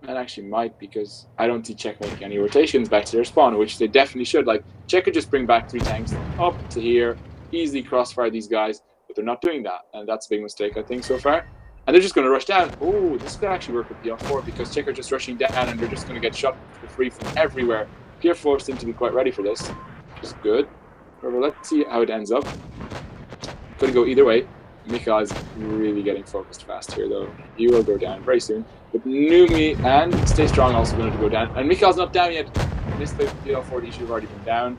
And actually might, because I don't see CZECH making any rotations back to their spawn, which they definitely should. Like, CZECH could just bring back 3 tanks up to here, easily crossfire these guys, but they're not doing that. And that's a big mistake, I think, so far. And they're just going to rush down. Oh, this could actually work with PL4 because CZECH are just rushing down and they're just going to get shot for free from everywhere. PL4 seem to be quite ready for this, which is good. However, let's see how it ends up. Could go either way. Mikhail is really getting focused fast here, though. He will go down very soon. But Numi and Stay Strong also going to go down. And Mikhail's not down yet. Missed by PL4, he should have already been down.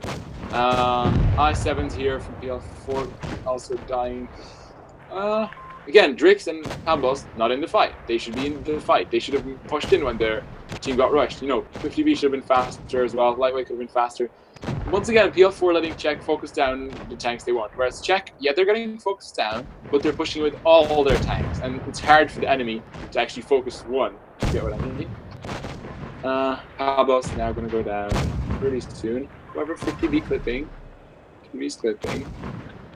I7's here from PL4, also dying. Again, Drix and Hambos not in the fight. They should be in the fight. They should have been pushed in when their team got rushed. 50B should have been faster as well. Lightweight could have been faster. Once again, PL4 letting CZECH focus down the tanks they want. Whereas CZECH, yeah, they're getting focused down, but they're pushing with all their tanks. And it's hard for the enemy to actually focus one. You get what I mean? Pablos now going to go down pretty soon. However, 50B clipping. 50B's clipping.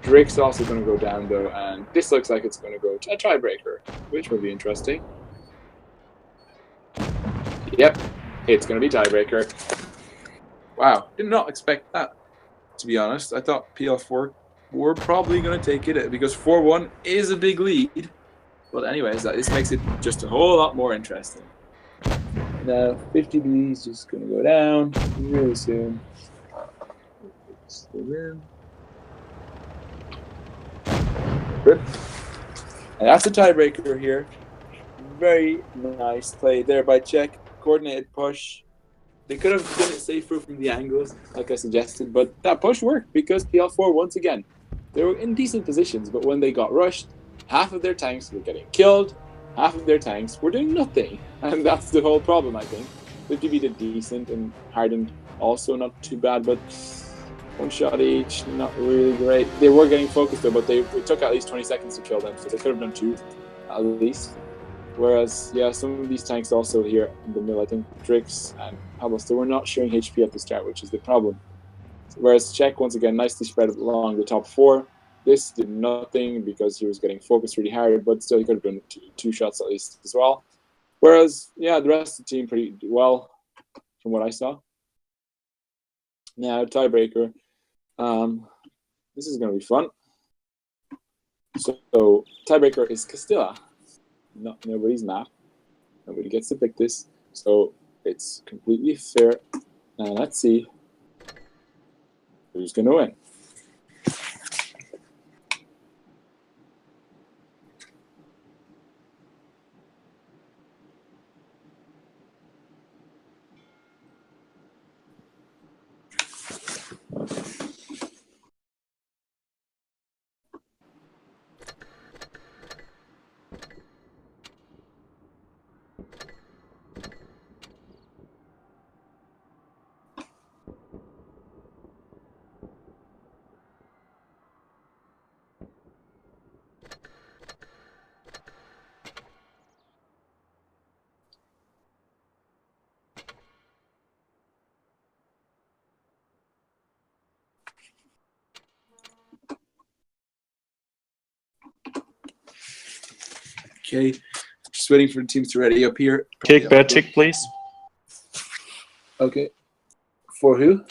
Drake's also going to go down, though, and this looks like it's going to go to a tiebreaker, which will be interesting. Yep, it's going to be tiebreaker. Wow, did not expect that, to be honest. I thought PL4 were probably going to take it because 4-1 is a big lead. But anyways, this makes it just a whole lot more interesting. Now, 50B is just going to go down really soon. Good. And that's a tiebreaker here. Very nice play there by CZECH. Coordinated push. They could have done it safer from the angles, like I suggested, but that push worked because PL4, once again, they were in decent positions, but when they got rushed, half of their tanks were getting killed, half of their tanks were doing nothing. And that's the whole problem, I think. 50B did decent and Hardened also not too bad, but one shot each, not really great. They were getting focused though, but it took at least 20 seconds to kill them, so they could have done 2 at least. Whereas, yeah, some of these tanks also here in the middle, I think Drix and Pablos, they were not sharing HP at the start, which is the problem. Whereas CZECH, once again, nicely spread along the top 4. This did nothing because he was getting focused really hard, but still he could have done 2 shots at least as well. Whereas, yeah, the rest of the team pretty well from what I saw. Now, tiebreaker. This is going to be fun. So, tiebreaker is Castilla. Not nobody's map. Nobody gets to pick this. So it's completely fair. And let's see who's going to win. Okay, just waiting for the teams to ready up here. Kick Patrick, please. Okay. For who?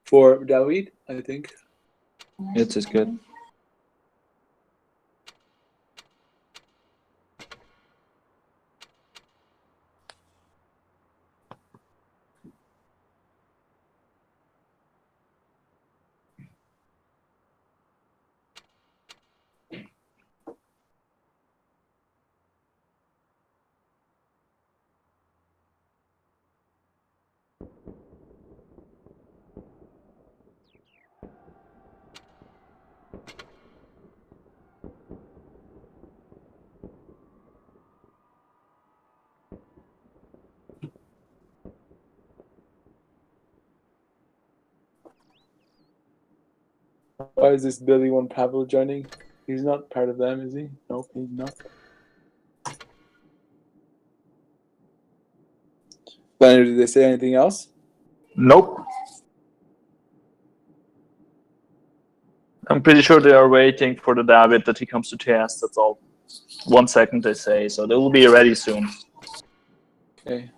For David, I think. It is good. Why is this Billy One Pavel joining? He's not part of them, is he? Nope, he's not. Leonard, did they say anything else? Nope. I'm pretty sure they are waiting for the David that he comes to TS. That's all. 1 second, they say. So they will be ready soon. Okay.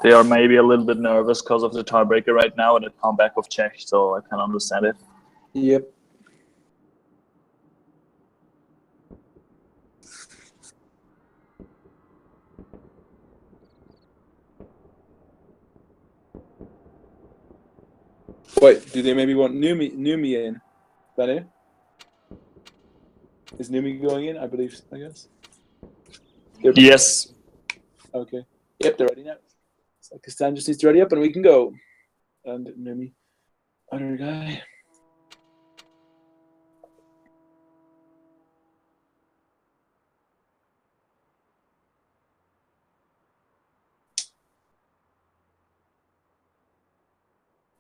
They are maybe a little bit nervous because of the tiebreaker right now and the comeback of CZECH, so I can understand it. Yep. Wait, do they maybe want Numi in? Is that it? Is Numi going in? I believe, I guess. Yes. Okay. Yep, they're ready now. So Kastan just needs to ready up and we can go. And Numi, other guy.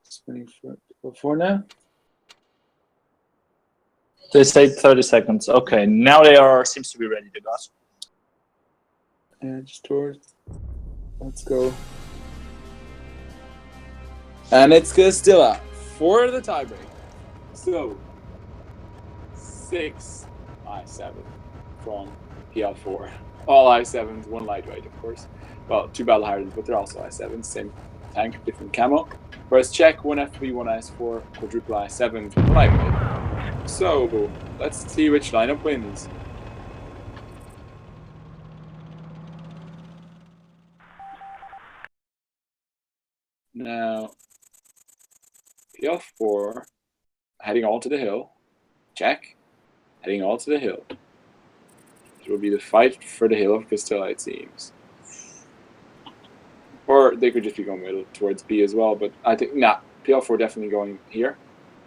Spinning for PL4 now. They say 30 seconds. Okay, now they are seems to be ready to go. And just towards. Let's go. And it's Castilla for the tiebreak. So 6 I7 from PL4. All I7s, one lightweight, of course. Well, 2 battle hardens, but they're also I7s, same tank, different camo. Whereas CZECH, 1 FP, 1 IS4, quadruple I7s with lightweight. So let's see which lineup wins. Now, PL4 heading all to the hill. CZECH heading all to the hill. It will be the fight for the hill of Castilla, it seems. Or they could just be going middle towards B as well, but I think, PL4 definitely going here,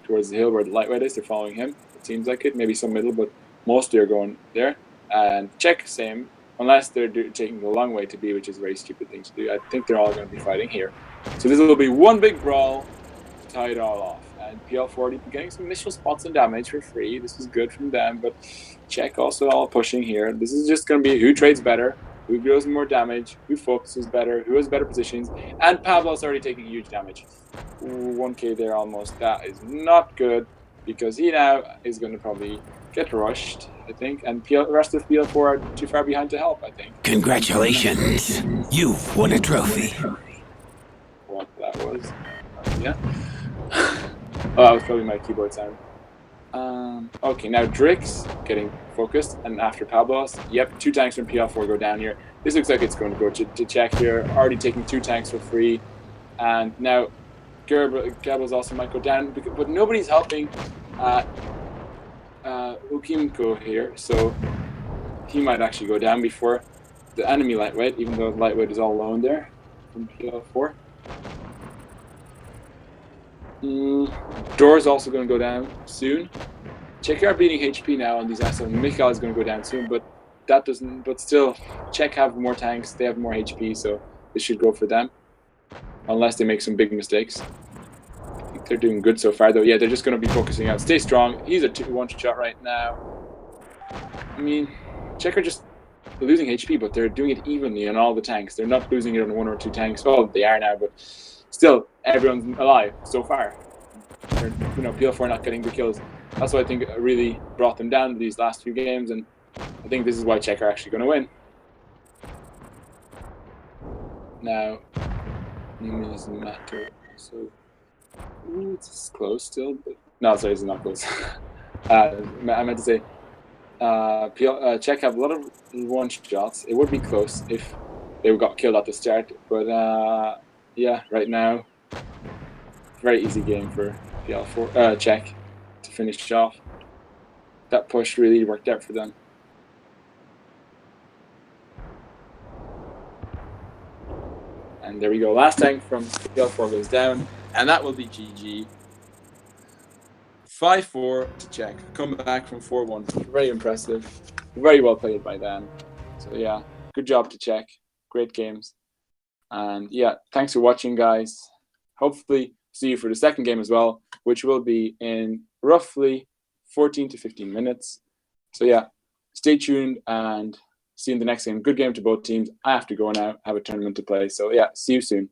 towards the hill where the lightweight is. They're following him. It seems like it. Maybe some middle, but mostly are going there. And CZECH, same, unless they're taking the long way to B, which is a very stupid thing to do. I think they're all going to be fighting here. So this will be one big brawl to tie it all off. And PL4 getting some initial spots and damage for free. This is good from them, but CZECH also all pushing here. This is just going to be who trades better, who deals more damage, who focuses better, who has better positions. And Pablo's already taking huge damage. 1k there almost. That is not good because he now is going to probably get rushed, I think. And the rest of PL4 are too far behind to help, I think. Congratulations. You've won a trophy. What that was. Yeah. Oh, that was probably my keyboard sound. Okay, now Drix getting focused, and after Pablos, yep, 2 tanks from PL4 go down here. This looks like it's going to go to CZECH here, already taking 2 tanks for free, and now Gabriel's also might go down, but nobody's helping Ukimko here, so he might actually go down before the enemy lightweight, even though the lightweight is all alone there from PL4. Door's also going to go down soon. CZECH are beating HP now on these assets. Mikhail is going to go down soon, but that doesn't. But still, CZECH have more tanks. They have more HP, so this should go for them, unless they make some big mistakes. I think they're doing good so far, though. Yeah, they're just going to be focusing out. Stay strong. He's a 2-1 shot right now. I mean, CZECH are just losing HP, but they're doing it evenly on all the tanks. They're not losing it on 1 or 2 tanks. Well, they are now, but still, everyone's alive so far. They're, PL4 not getting the kills. That's what I think really brought them down these last few games, and I think this is why CZECH are actually going to win. Now, Newman is matter, so it's close still, but no, sorry, it's not close. I meant to say, CZECH have a lot of one shots. It would be close if they got killed at the start, but yeah, right now, very easy game for PL4 CZECH to finish off. That push really worked out for them. And there we go. Last tank from PL4 goes down, and that will be GG. 5-4 to CZECH. Come back from 4-1. Very impressive. Very well played by them. So yeah, good job to CZECH. Great games. And yeah, thanks for watching, guys. Hopefully see you for the second game as well, which will be in roughly 14 to 15 minutes. So yeah, stay tuned and see you in the next game. Good game to both teams. I have to go now, have a tournament to play. So yeah, see you soon.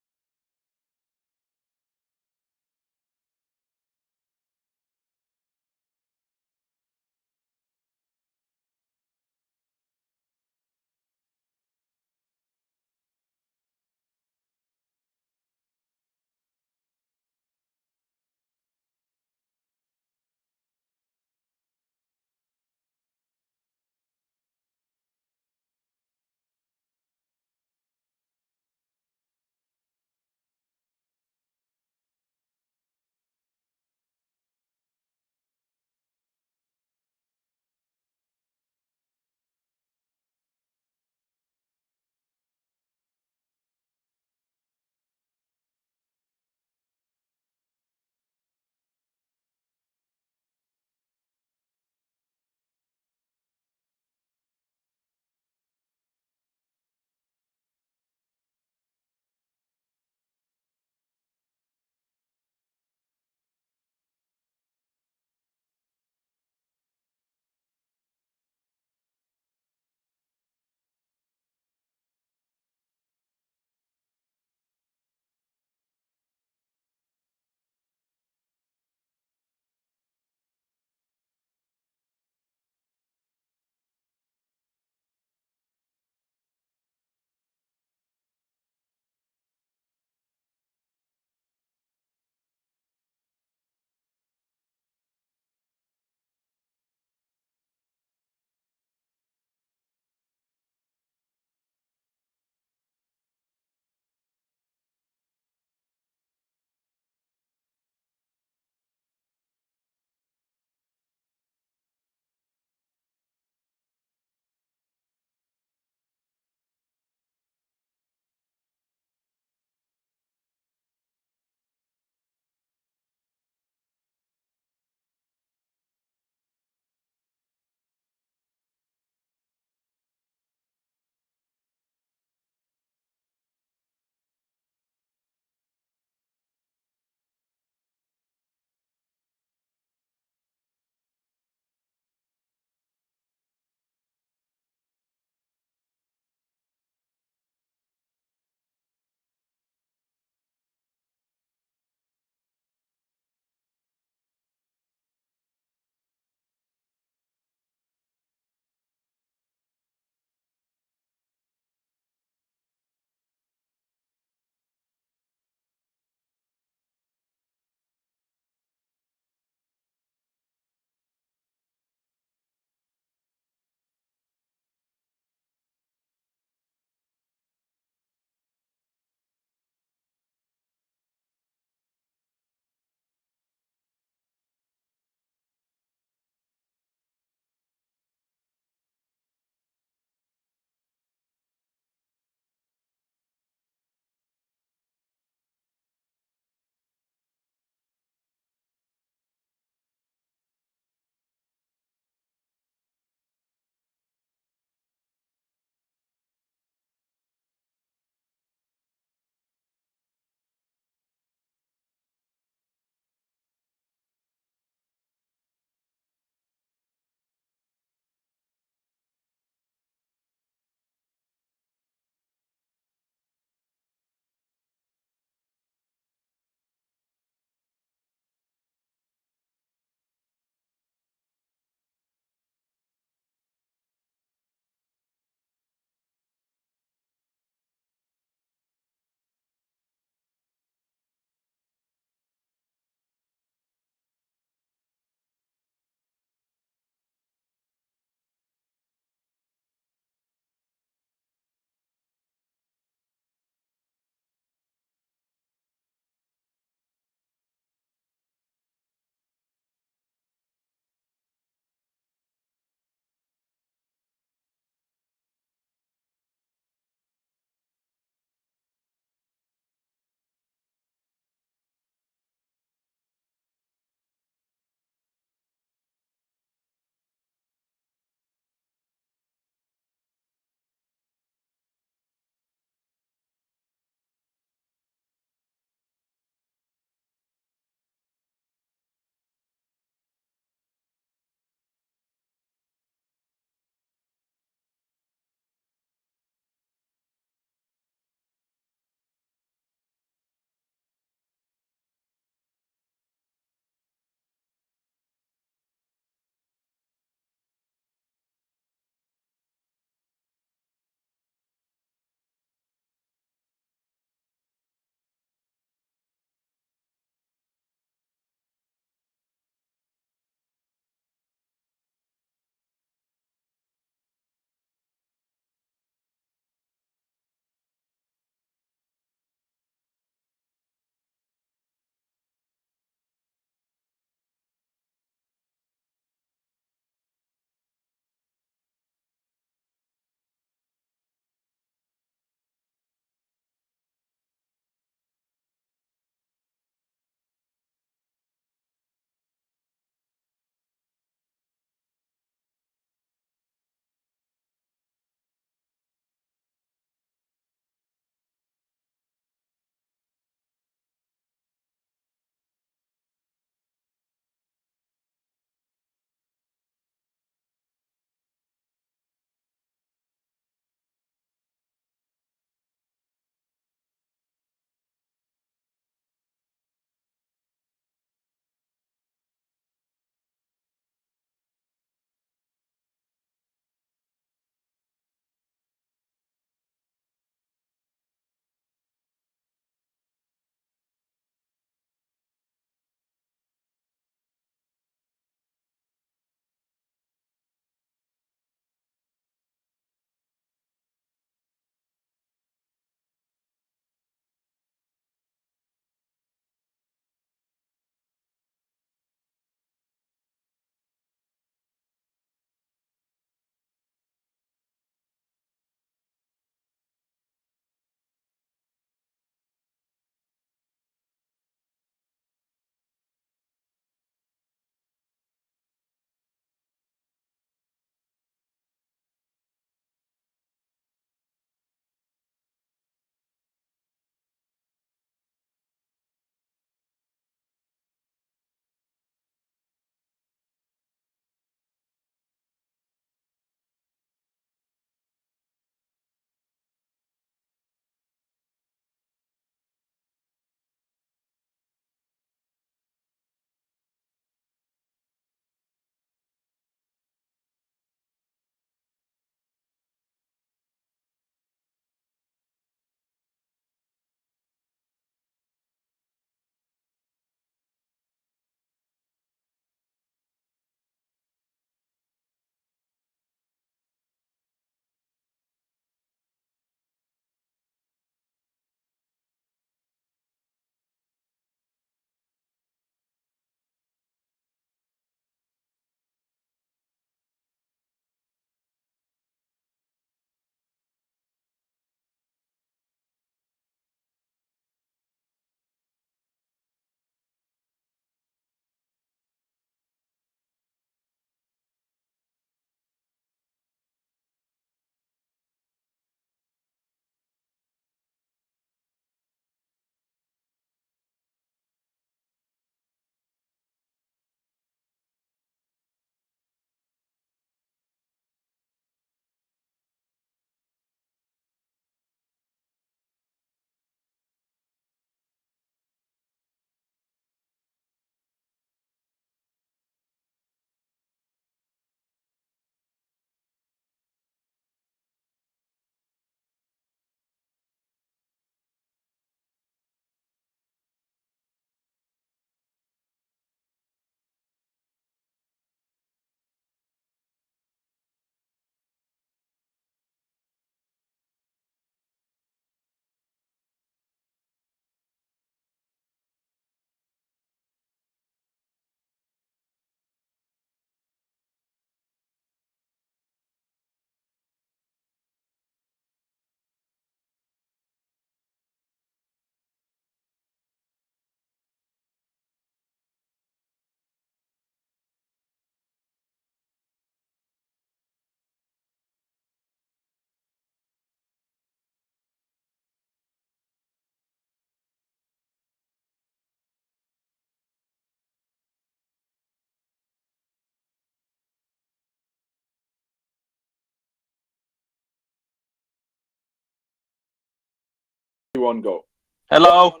one go. Hello.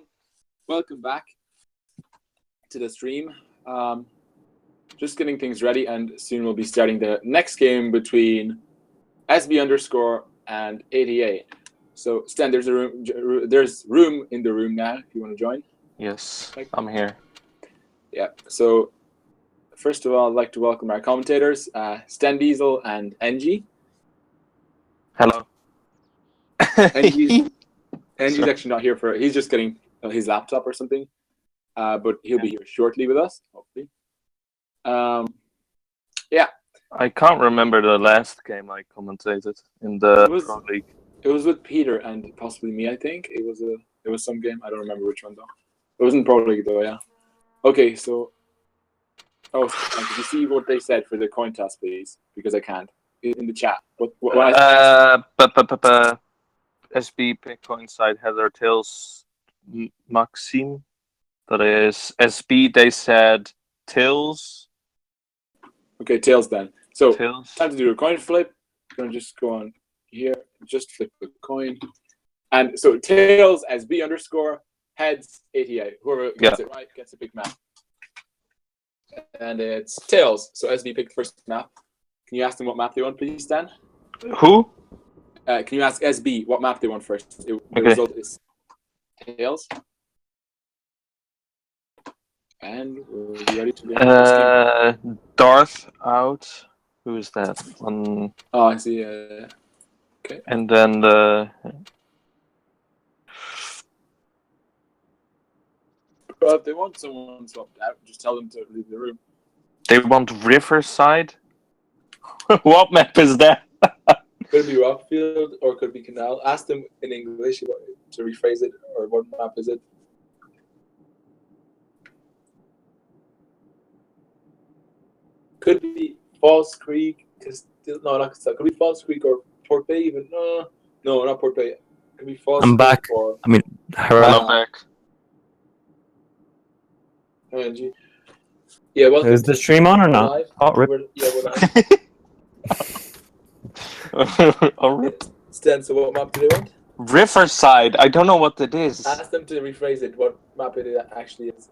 Welcome back to the stream. Just getting things ready, and soon we'll be starting the next game between SB underscore and ADA. So Stan, there's room in the room now if you want to join. Yes, I'm here. Yeah. So first of all, I'd like to welcome our commentators, Stan Diesel and NG. Hello. NG's actually not here he's just getting his laptop or something. But he'll be here shortly with us, hopefully. Yeah. I can't remember the last game I commentated in the Pro League. It was with Peter and possibly me, I think. It was some game. I don't remember which one though. It wasn't Pro League though, yeah. Okay, so could you see what they said for the coin toss, please? Because I can't. In the chat. SB pick coin side Heather Tails Maxime. That is SB. They said Tails. Okay, Tails then. So Tails. Time to do a coin flip. I'm gonna just go on here. Just flip the coin. And so Tails SB underscore heads 88. Whoever gets it right gets a big map. And it's Tails. So SB picked the first map. Can you ask them what map they want, please, Stan? Who? Can you ask SB what map they want first? The result is Tails. And we'll be ready to go into this game. Darth out. Who is that? Oh, I see. Okay. And then the. But if they want someone swapped out, just tell them to leave the room. They want Riverside? What map is that? Could it be Rockfield or could it be Canal? Ask them in English to rephrase it, or what map is it? Could be Falls Creek. No, not Could be Falls Creek or Port Bay even. No, not Port Bay. Could be Falls I'm Creek back. Or, Hello, back. ONG. Yeah, welcome. Is the stream on or not? Live. Oh, rip. We're live. Oh, rip. Stan, so what map do they want? Riverside. I don't know what it is. Ask them to rephrase it. What map it actually is.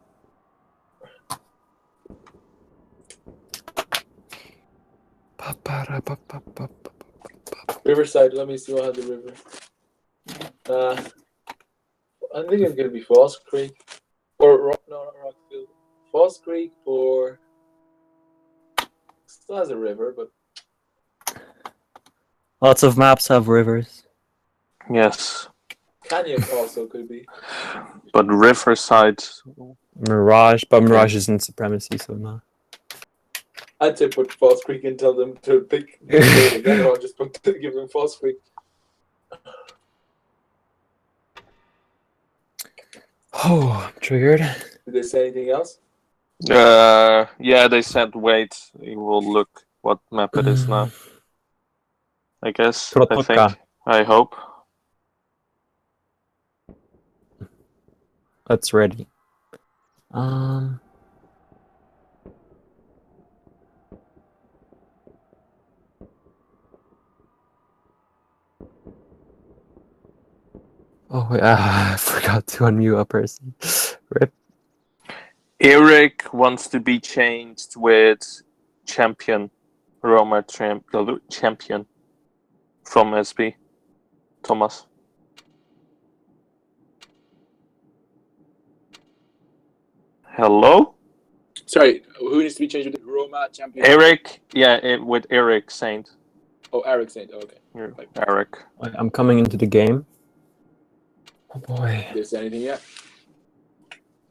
Riverside. Let me see what has the river. I think it's gonna be Falls Creek or not Rockfield. Falls Creek or still has a river, but Lots of maps have rivers. Yes. Canyon also could be. But Riverside. Mirage, but Mirage isn't Supremacy, so no. I'd say put Falls Creek and tell them to pick again, or just give them Falls Creek. Oh, I'm triggered. Did they say anything else? Yeah, they said wait. We will look what map it is now. I guess. I think. I hope. That's ready. Oh, wait, I forgot to unmute a person. Rip. Eric wants to be changed with champion. Roma champion from SB. Thomas. Hello? Sorry, who needs to be changed with Roma champion? Eric, with Eric Saint. Oh, Eric Saint. Oh, okay. Eric. I'm coming into the game. Oh boy. Did they say anything yet?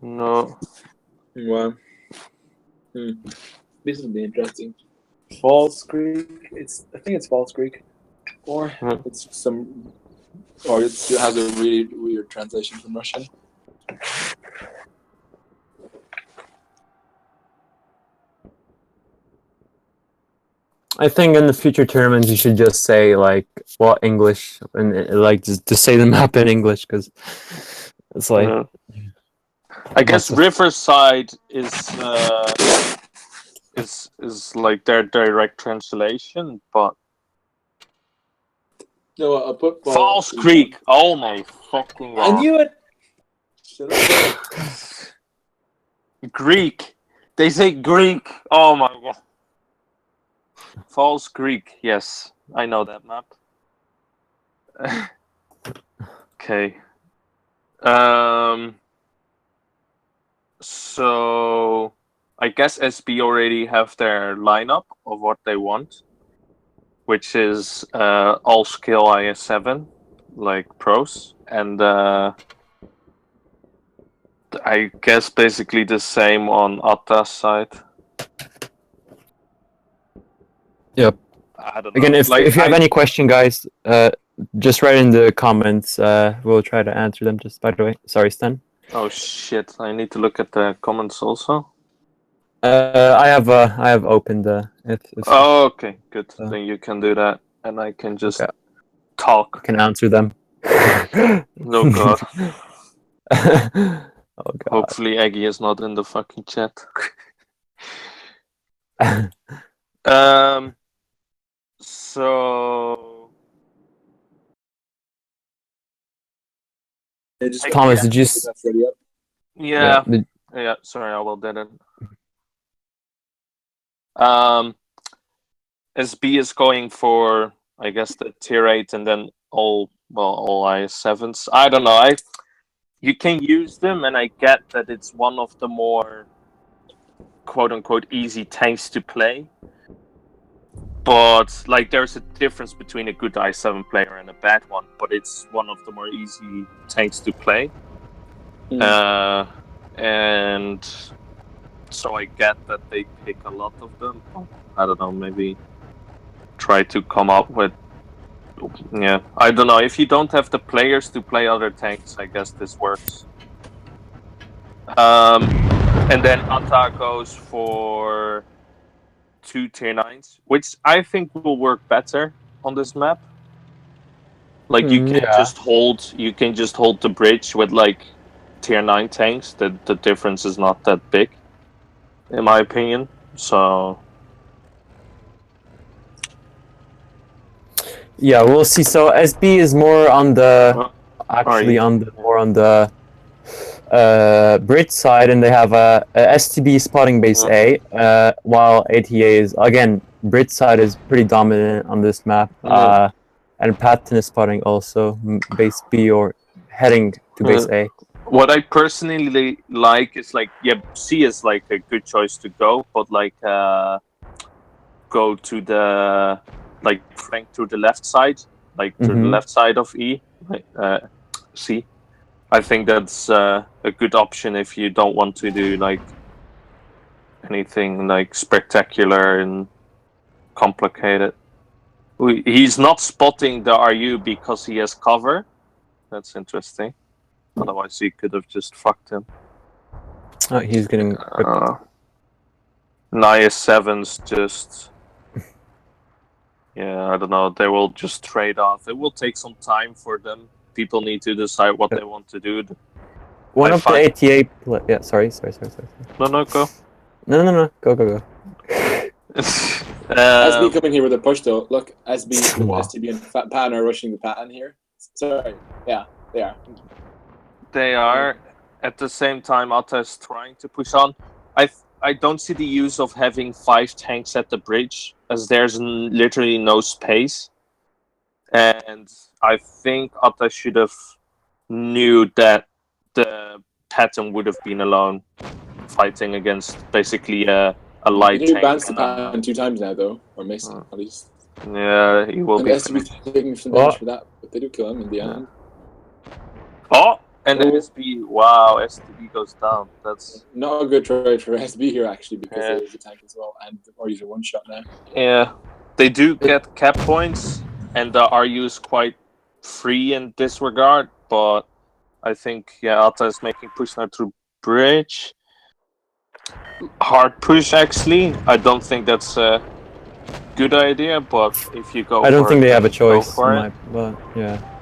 No. Well, this will be interesting. Falls Creek. I think it's Falls Creek, or it's some, or it has a really weird translation from Russian. I think in the future tournaments you should just say like what English and like just say the map in English because it's like. I guess Riverside is like their direct translation, but No, a put ball. False Creek. Oh my fucking god. I knew it. Shut up. Greek. They say Greek. Oh my god. False Greek. Yes, I know that map. Okay. So I guess SB already have their lineup of what they want, which is all skill IS7, like pros, and I guess basically the same on Atta's side. Yep. I don't know. Again, if you have any question, guys, just write in the comments. We'll try to answer them. Just by the way, sorry, Stan. Oh shit! I need to look at the comments also. I have opened the. Oh, okay, good. Then you can do that, and I can just talk. Can answer them. Oh god. Oh god. Hopefully Aggie is not in the fucking chat. So Thomas, did you? Yeah. Sorry, I will did it. SB is going for, I guess, the tier 8 and then all IS7s. I don't know. You can use them, and I get that it's one of the more quote unquote easy tanks to play. But like, there's a difference between a good i7 player and a bad one. But it's one of the more easy tanks to play. And so I get that they pick a lot of them. I don't know, maybe try to come up with... Yeah, I don't know. If you don't have the players to play other tanks, I guess this works. And then Atta goes for 2 tier 9s, which I think will work better on this map. Like, you can just hold the bridge with like tier 9 tanks. The difference is not that big, in my opinion. So yeah, we'll see. So SB is more on the more on the bridge side, and they have a STB spotting base A, while ATA is again bridge side is pretty dominant on this map, and Patton is spotting also base B or heading to base A. What I personally like is like, yeah, C is like a good choice to go, but like go to the flank to the left side, like to the left side of E, C. I think that's a good option if you don't want to do like anything like spectacular and complicated. He's not spotting the RU because he has cover. That's interesting. Otherwise, he could have just fucked him. Oh, he's getting Nia 7's just... Yeah, I don't know. They will just trade off. It will take some time for them. People need to decide what they want to do. One of the ATA... Yeah, sorry. No, go. No. Go. SB coming here with a push though. Look, STB and Patton are rushing the Patton here. Sorry. Yeah, they are. They are. At the same time, Atta is trying to push on. I don't see the use of having 5 tanks at the bridge, as there's literally no space. And I think Atta should have knew that the Patton would have been alone, fighting against basically a light tank. You bounced the Patton 2 times now, though, or Mason at least. Yeah, he will be taking some damage for that, but they do kill him in the end. Oh! And SB, wow, STB goes down. That's not a good trade for SB here, actually, because there is a tank as well, and or use a one-shot now. Yeah, they do get cap points, and the RU is quite free in this regard, but I think, yeah, Atta is making push now through bridge. Hard push, actually. I don't think that's a good idea, but if you go I don't think they have a choice. But yeah.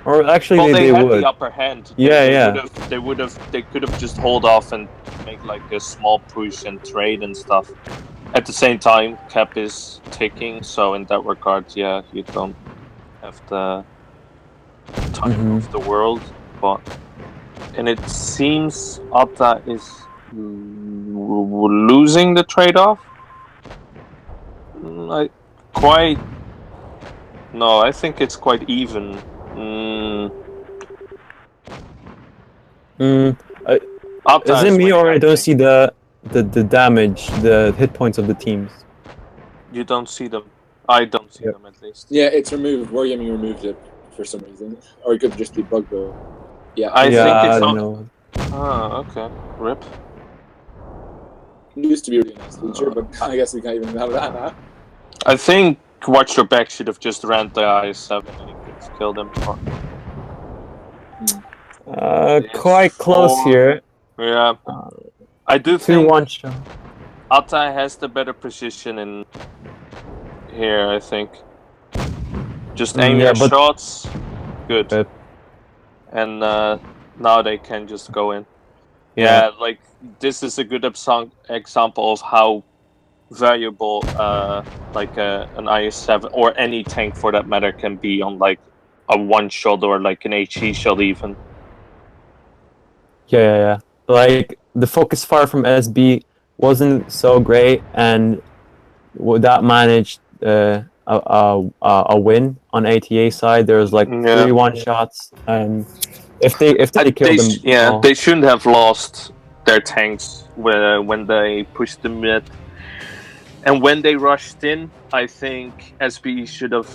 Or actually, well, they had would. the upper hand. They could have just hold off and make like a small push and trade and stuff. At the same time, cap is ticking, so in that regard, yeah, you don't have the time of the world, and it seems Atta is losing the trade-off. I think it's quite even. Is it me or I don't see the damage, the hit points of the teams? You don't see them. I don't see them at least. Yeah, it's removed. Wargaming removed it for some reason, or it could just be bug build. Yeah, I think it's I don't know. okay. Rip. It used to be a really nice feature, but I guess we can't even have that now. I think Watch Your Back should have just ran the IS-7 and he could kill them. Quite close here. Yeah. I do think 2-1 shot. Atta has the better position in here, I think. Just aim your shots. Good. And now they can just go in. Yeah, like this is a good example of how valuable like an IS-7 or any tank for that matter can be on like a one shot or like an HE shot even. Yeah. Like the focus fire from SB wasn't so great, and that managed a win on ATA side. There was like 3 one-shots, and if they killed them, they shouldn't have lost their tanks when they pushed the mid. And when they rushed in, I think SB should have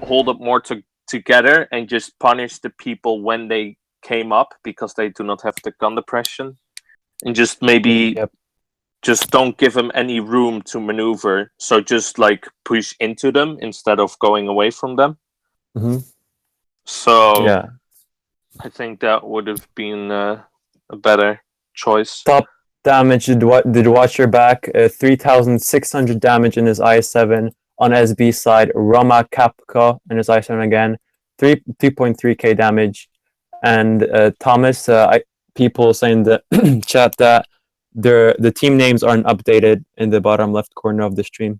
hold up more together and just punish the people when they came up because they do not have the gun depression, and just maybe just don't give them any room to maneuver. So just like push into them instead of going away from them. So I think that would have been a better choice. Top damage did Watch Your Back, 3,600 damage in his IS-7 on SB side. Roma Kapko in his IS-7 again, 3.3k damage. And Thomas, people saying the chat that the team names aren't updated in the bottom left corner of the stream.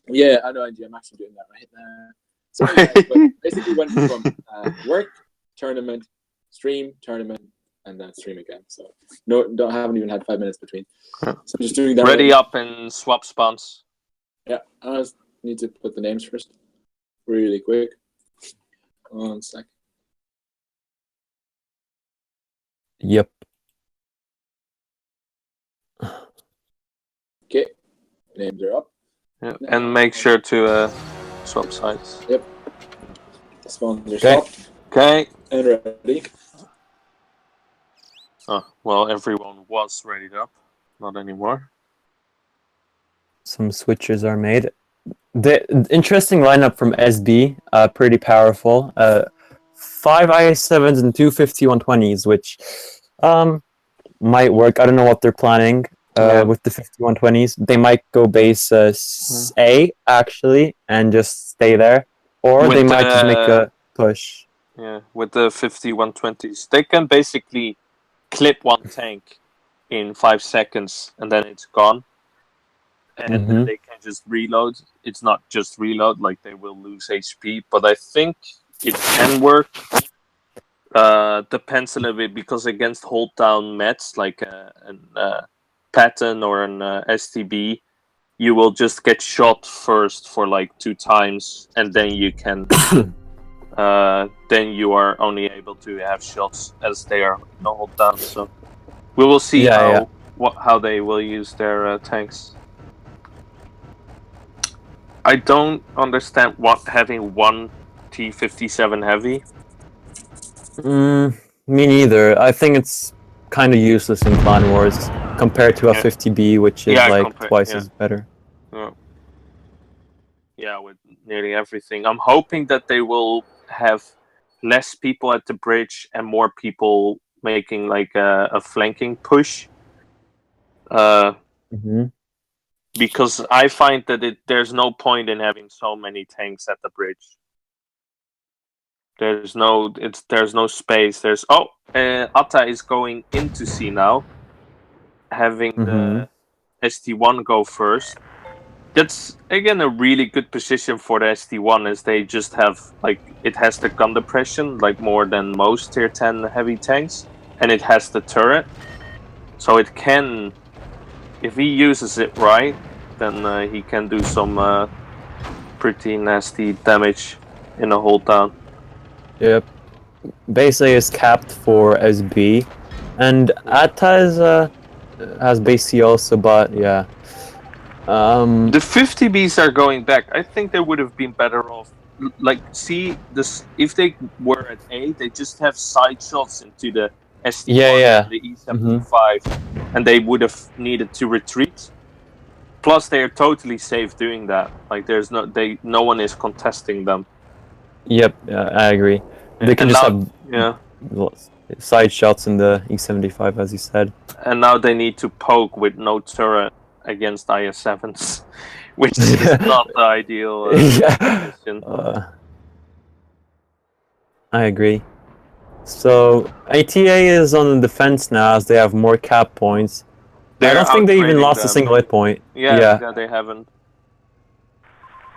Yeah, I know. I'm actually doing that right now. Sorry, guys, but basically went from work, tournament, stream, tournament, and then stream again. So haven't even had 5 minutes between. So I'm just doing that. Ready up and swap spawns. Yeah, I just need to put the names first, really quick. 1 sec. Yep. Okay, names are up. Yeah, and make sure to swap sides. Yep. Spawns are swapped. Okay. And ready. Oh, well, everyone was ready up. Not anymore. Some switches are made. The interesting lineup from SB, pretty powerful. 5 IS-7s and 2 5120s, which might work. I don't know what they're planning with the 5120s. They might go base A, actually, and just stay there. Or they might just make a push. Yeah, with the 5120s. They can basically clip one tank in 5 seconds, and then it's gone. And then they can just reload. It's not just reload, like they will lose HP, but I think it can work. Depends a little bit, because against hold down mets like an Patton or an STB, you will just get shot first for like 2 times, and then you can then you are only able to have shots as they are no hold down. So we will see how they will use their tanks. I don't understand what having one T-57 heavy. Me neither. I think it's kind of useless in Clan Wars compared to a 50B, which is twice as better. Yeah, with nearly everything. I'm hoping that they will have less people at the bridge and more people making like a flanking push. Because I find that there's no point in having so many tanks at the bridge. There's no space. Atta is going into C now, having the ST1 go first. That's again a really good position for the SD1, is they just have like it has the gun depression like more than most tier 10 heavy tanks, and it has the turret, so it can, if he uses it right, then he can do some pretty nasty damage in a hold down. Yep. Base A is capped for SB, and Atta is has base C also, but yeah. The 50Bs are going back. I think they would have been better off. Like, see this if they were at A, they just have side shots into the SD1 Yeah. and the E75, and they would have needed to retreat. Plus, they are totally safe doing that. Like, there's no one is contesting them. Yep, I agree. They can And just now, have side shots in the E75, as you said. And now they need to poke with no turret against IS7s, which is not the ideal position. I agree. So ITA is on the defense now, as they have more cap points. I don't think they even lost a single hit point. Yeah, they haven't.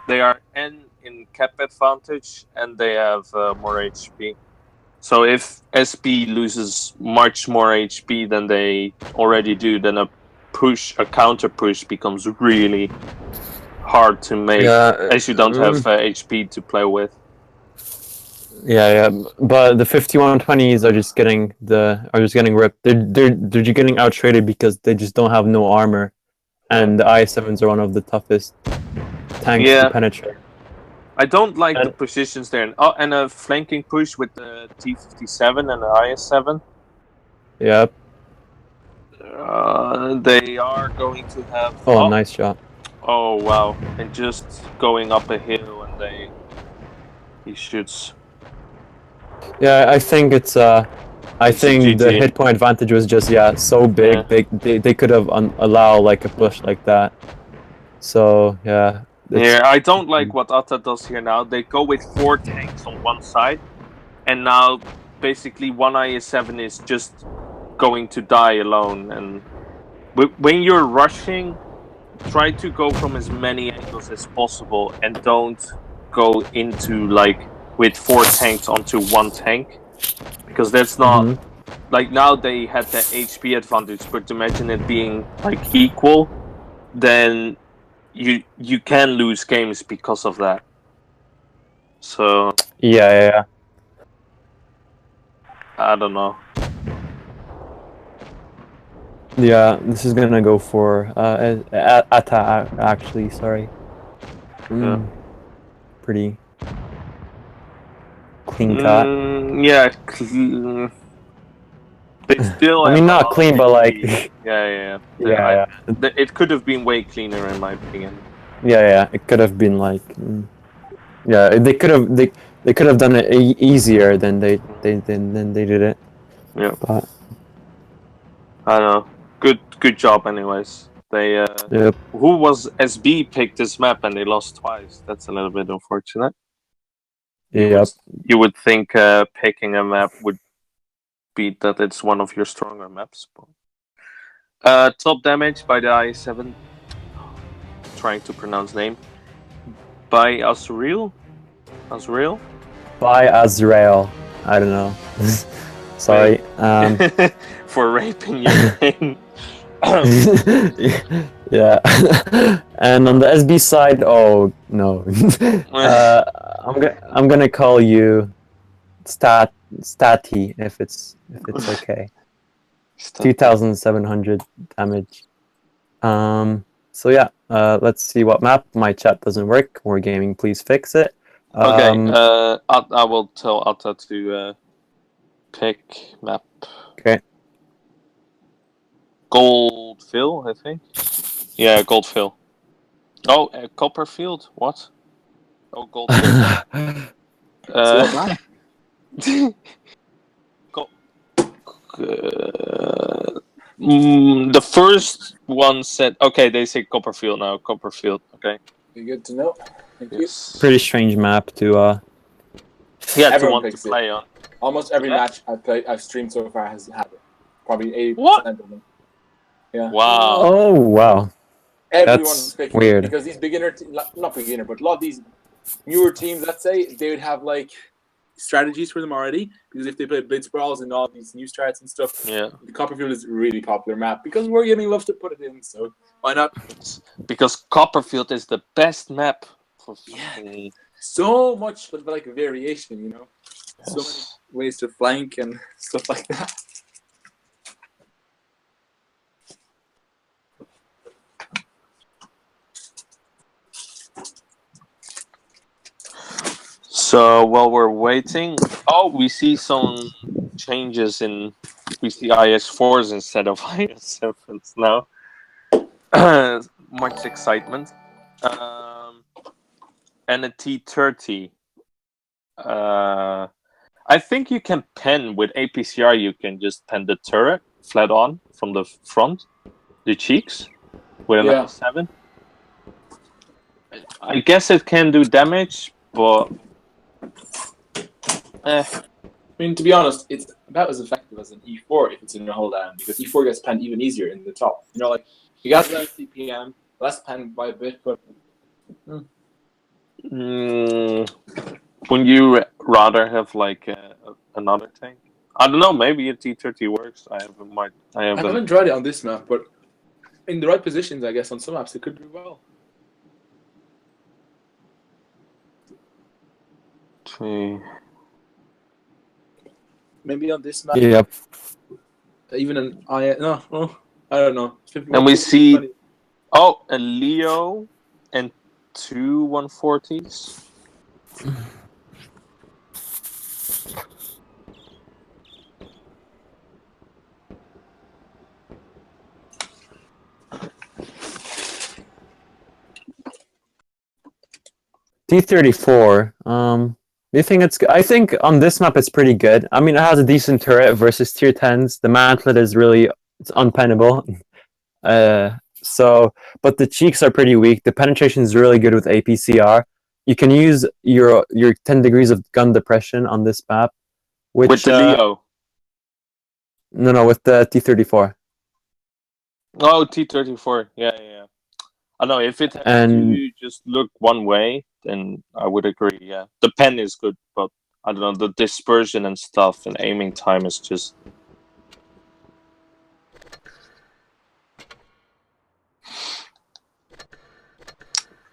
They are N in cap advantage, and they have more HP. So if SB loses much more HP than they already do, then a counter push becomes really hard to make, as you don't have HP to play with. Yeah, but the 5120s are just getting ripped. They're just getting out traded because they just don't have no armor, and the IS7s are one of the toughest tanks to penetrate. I don't like the positions there. And a flanking push with the T57 and the IS7. Yep. They are going to have. Oh, nice shot. Oh wow! And just going up a hill, and he shoots. Yeah, I think it's I think the hit point advantage was just so big. Yeah. They could have allow like a push like that. So yeah. Yeah, I don't like what Atta does here now. They go with 4 tanks on one side, and now basically one IS7 is just going to die alone. And when you're rushing, try to go from as many angles as possible, and don't go into like with 4 tanks onto 1 tank, because that's not like, now they had the HP advantage, but imagine it being like equal, then you can lose games because of that. So yeah. I don't know. Yeah, this is gonna go for Atta actually. Sorry. Yeah. Pretty clean cut. Yeah. They still. I mean, not clean, but like. Yeah. It could have been way cleaner, in my opinion. Yeah. It could have been like. Yeah, they could have done it easier than they did it. Yeah. But I don't know. Good job, anyways. They. Yep. Who was SB picked this map and they lost twice? That's a little bit unfortunate. Yep. You would think picking a map would be that it's one of your stronger maps. Top damage by the I7. Trying to pronounce name. By Azrael? By Azrael. I don't know. Sorry. For raping your name. Yeah. And on the SB side, oh no. I'm gonna call you Stati if it's okay. 2,700 damage. So yeah, let's see what map. My chat doesn't work. Wargaming, please fix it. Okay, I will tell Atta to pick map. Okay. Goldfield, I think. Yeah, Goldfield. Oh, Copperfield? What? Oh, Goldfield. The first one said, okay, they say Copperfield now. Copperfield, okay. Good to know. Thank you. Pretty strange map to everyone to play on. Almost every match I've streamed so far has had it. Probably 80% of them. Yeah. Wow. Oh wow. Everyone's picking weird. it because these not beginner, but a lot of these newer teams, let's say, they would have like strategies for them already. Because if they play blitz brawls and all these new strats and stuff, the Copperfield is a really popular map because Wargaming loves to put it in. So why not? Because Copperfield is the best map for so much like variation, you know. Yes. So many ways to flank and stuff like that. So while we're waiting, we see some changes we see IS4s instead of IS7s now. Much excitement. And a T30. I think you can pen with APCR. You can just pen the turret flat on from the front, the cheeks, with an IS7. I guess it can do damage, but I mean, to be honest, it's about as effective as an E4 if it's in your hold down, because E4 gets penned even easier in the top. You know, like, you got less CPM, less penned by a bit, but... Wouldn't you rather have, like, another tank? I don't know, maybe a T30 works. I haven't tried it on this map, but in the right positions, I guess, on some maps, it could do well. Maybe on this map. Yep. Even an I no, I don't know. And we see a Leo and 2 140s. T34. Do you think it's good? I think on this map it's pretty good. I mean, it has a decent turret versus tier 10s. The mantlet is it's unpennable. But the cheeks are pretty weak. The penetration is really good with APCR. You can use your 10 degrees of gun depression on this map. With the Leo? No, with the T34. Oh, T34. Yeah. I know, if it has to just look one way, then I would agree, yeah. The pen is good, but I don't know, the dispersion and stuff and aiming time is just...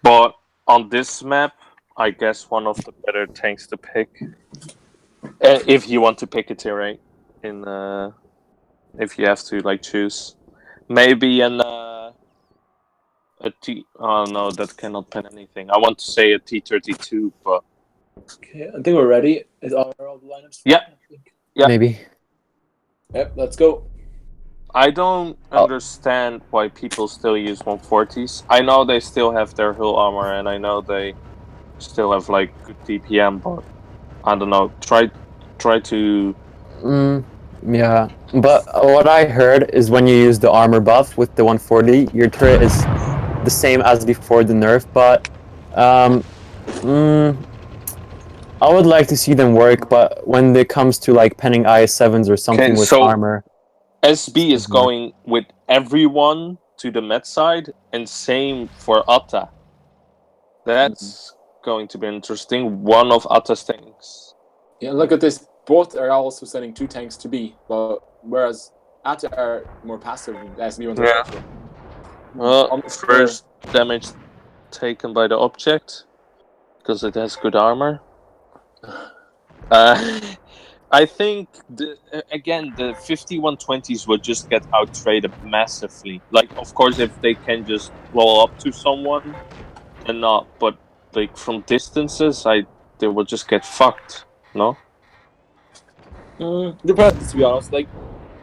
But on this map, I guess one of the better tanks to pick, if you want to pick a tier 8, if you have to, like, choose. Maybe oh no, that cannot pen anything. I want to say a T32, but... Okay, I think we're ready. Is all the lineups? Yeah. Yeah. Maybe. Yep, let's go. I don't understand why people still use 140s. I know they still have their hull armor, and I know they still have, like, good DPM, but I don't know. Try to... Yeah, but what I heard is when you use the armor buff with the 140, your turret is the same as before the nerf, but I would like to see them work, but when it comes to, like, penning IS7s or something with armor... SB is going with everyone to the med side, and same for Atta. That's going to be interesting. One of Atta's tanks. Yeah, look at this. Both are also sending 2 tanks to B, whereas Atta are more passive. SB ones are special. Well, first damage taken by the object, because it has good armor. I think, the 5120s would just get out-traded massively. Like, of course, if they can just roll up to someone, then not. But, like, from distances, they will just get fucked, no? Depends, to be honest. Like,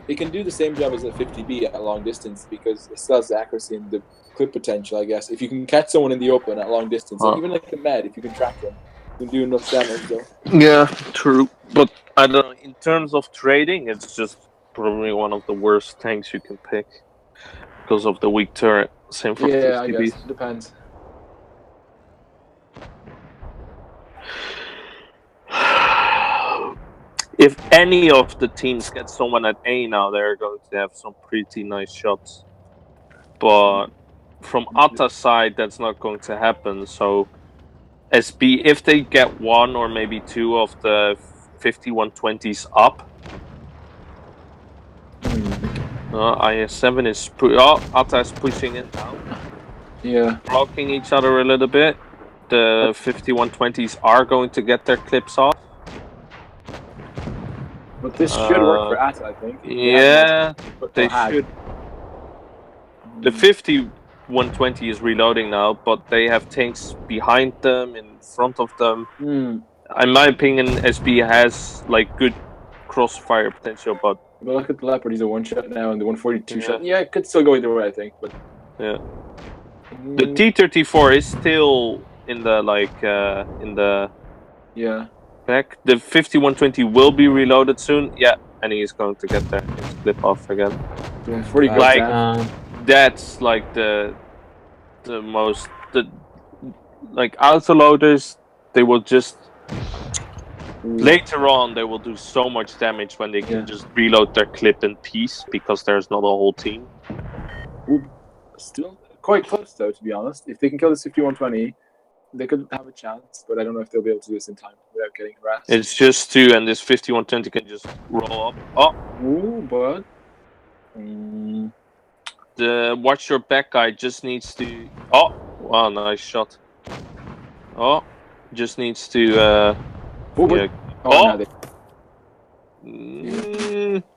they can do the same job as a 50B at long distance because it still has the accuracy and the clip potential, I guess. If you can catch someone in the open at long distance, like even like a med, if you can track them, you can do enough damage, though. Yeah, true. But I don't know. In terms of trading, it's just probably one of the worst tanks you can pick because of the weak turret. Same for 50Bs. I guess. Depends. If any of the teams get someone at A now, they're going to have some pretty nice shots. But from Atta's side, that's not going to happen. So SB, if they get one or maybe two of the 5120s up, IS7 is Atta is pushing it now. Yeah. Blocking each other a little bit. The 5120s are going to get their clips off. But this should work for Atta, I think. Yeah, they Hag. should. The 5120 is reloading now, but they have tanks behind them, in front of them. Hmm. In my opinion, SB has like good crossfire potential, but look at the Leopard, he's a one-shot now, and the 142 shot. Yeah, it could still go either way, I think. But yeah, the T-34 is still in the yeah. back. The 5120 will be reloaded soon. Yeah, and he's going to get his clip off again. The 140 goes Like down. that's like the most like autoloaders. They will just later on they will do so much damage when they can just reload their clip in peace because there's not a whole team. Still quite close though, to be honest. If they can kill this 5120, they could have a chance, but I don't know if they'll be able to do this in time without getting harassed. It's just two, and this 5120 can just roll up. But the watch your back guy just needs to. Oh, wow, nice shot. Oh, just needs to.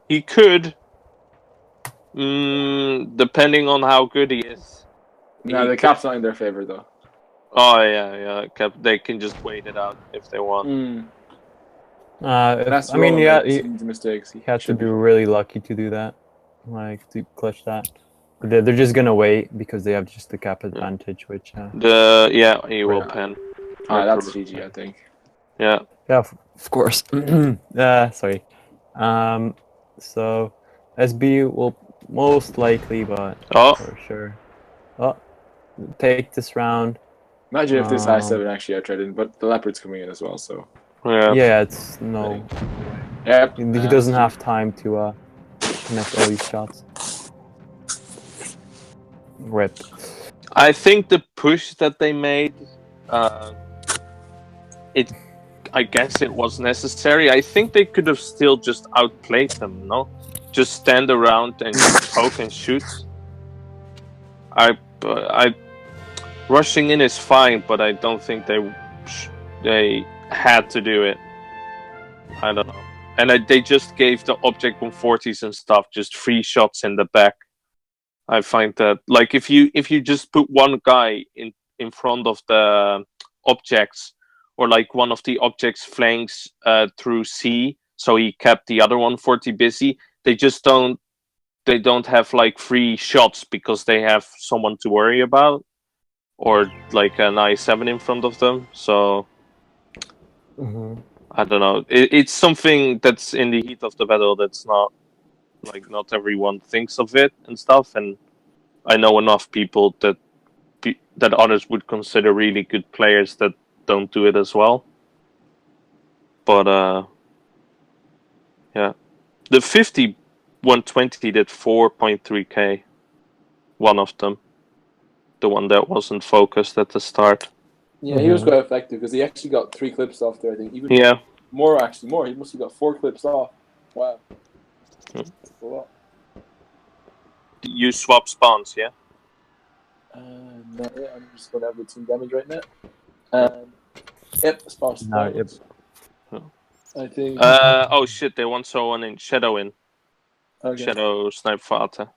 He could. Depending on how good he is. No, the cap's not in their favor though. Oh yeah. Cap. They can just wait it out if they want. I mean, yeah, he mistakes. He had to be really lucky to do that, like to clutch that. They're just gonna wait because they have just the cap advantage, which. He will pen. That's GG, I think. Yeah. Yeah, of course. Sorry. So SB will most likely, but for sure. Take this round. Imagine if this I7 actually outtraded, but the Leopard's coming in as well, so. Yeah, it's no. Yep. He doesn't have time to connect all these shots. Rip. I think the push that they made, I guess it was necessary. I think they could have still just outplayed them, no? Just stand around and poke and shoot. Rushing in is fine, but I don't think they had to do it. I don't know. And they just gave the Object 140s and stuff just 3 shots in the back. I find that, like, if you just put one guy in front of the objects, or like one of the objects flanks through C, so he kept the other 140 busy, they don't have like 3 shots because they have someone to worry about, or like an I7 in front of them. So I don't know. It's something that's in the heat of the battle. That's not not everyone thinks of it and stuff. And I know enough people that others would consider really good players that don't do it as well. But yeah, the 5120 did 4.3k. One of them, the one that wasn't focused at the start. Yeah, he was quite effective because he actually got 3 clips off there. I think even more. He must have got 4 clips off. Wow. That's a lot. You swap spawns, yeah? Not yet. I'm just going to have the team damage right now. Yep, spawn spawns. I think. Oh shit! They want someone in Shadow in. Okay. Shadow snipe fighter.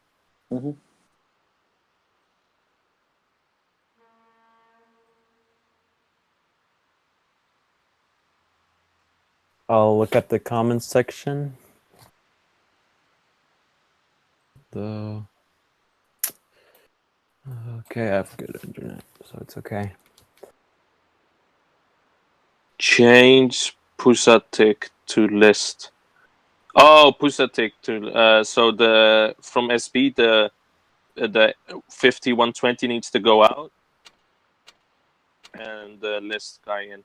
I'll look at the comments section. Okay, I have good internet, so it's okay. Change Pusatic to list. Oh, Pusatic to so the from SB the 5120 needs to go out, and the list guy in.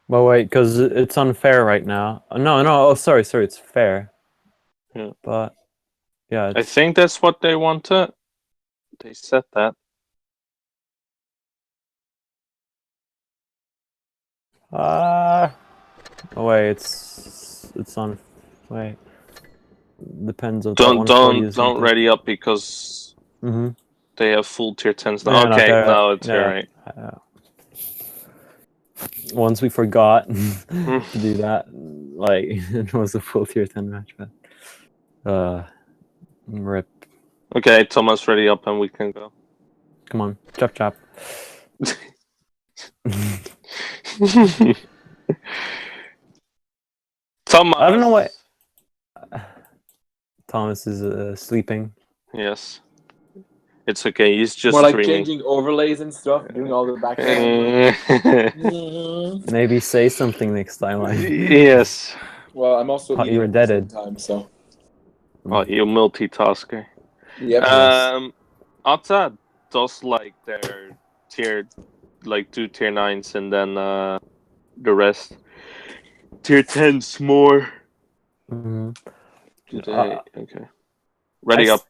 Well, wait, because it's unfair right now. No. Oh, sorry. It's fair. Yeah. But yeah, I think that's what they wanted. They said that. Oh wait, it's on. Wait, depends on that 140 is Don't ready up because they have full tier 10s now. Yeah, Okay, no, no, it's yeah. alright. Once we forgot to do that, like it was a full tier 10 match, but rip. Okay, Thomas, ready up and we can go. Come on, chop chop. Thomas. I don't know why. Thomas is sleeping. Yes. It's okay, he's just More like streaming. changing overlays and stuff, doing all the background. Maybe say something next time. Like, yes. Well, I'm also thought eating you were at the same deaded. time, so. Oh, you multitasker. Yep. Atta does like their tier, like 2 tier 9s and then the rest. Tier 10s more. Do they? Okay. Ready up.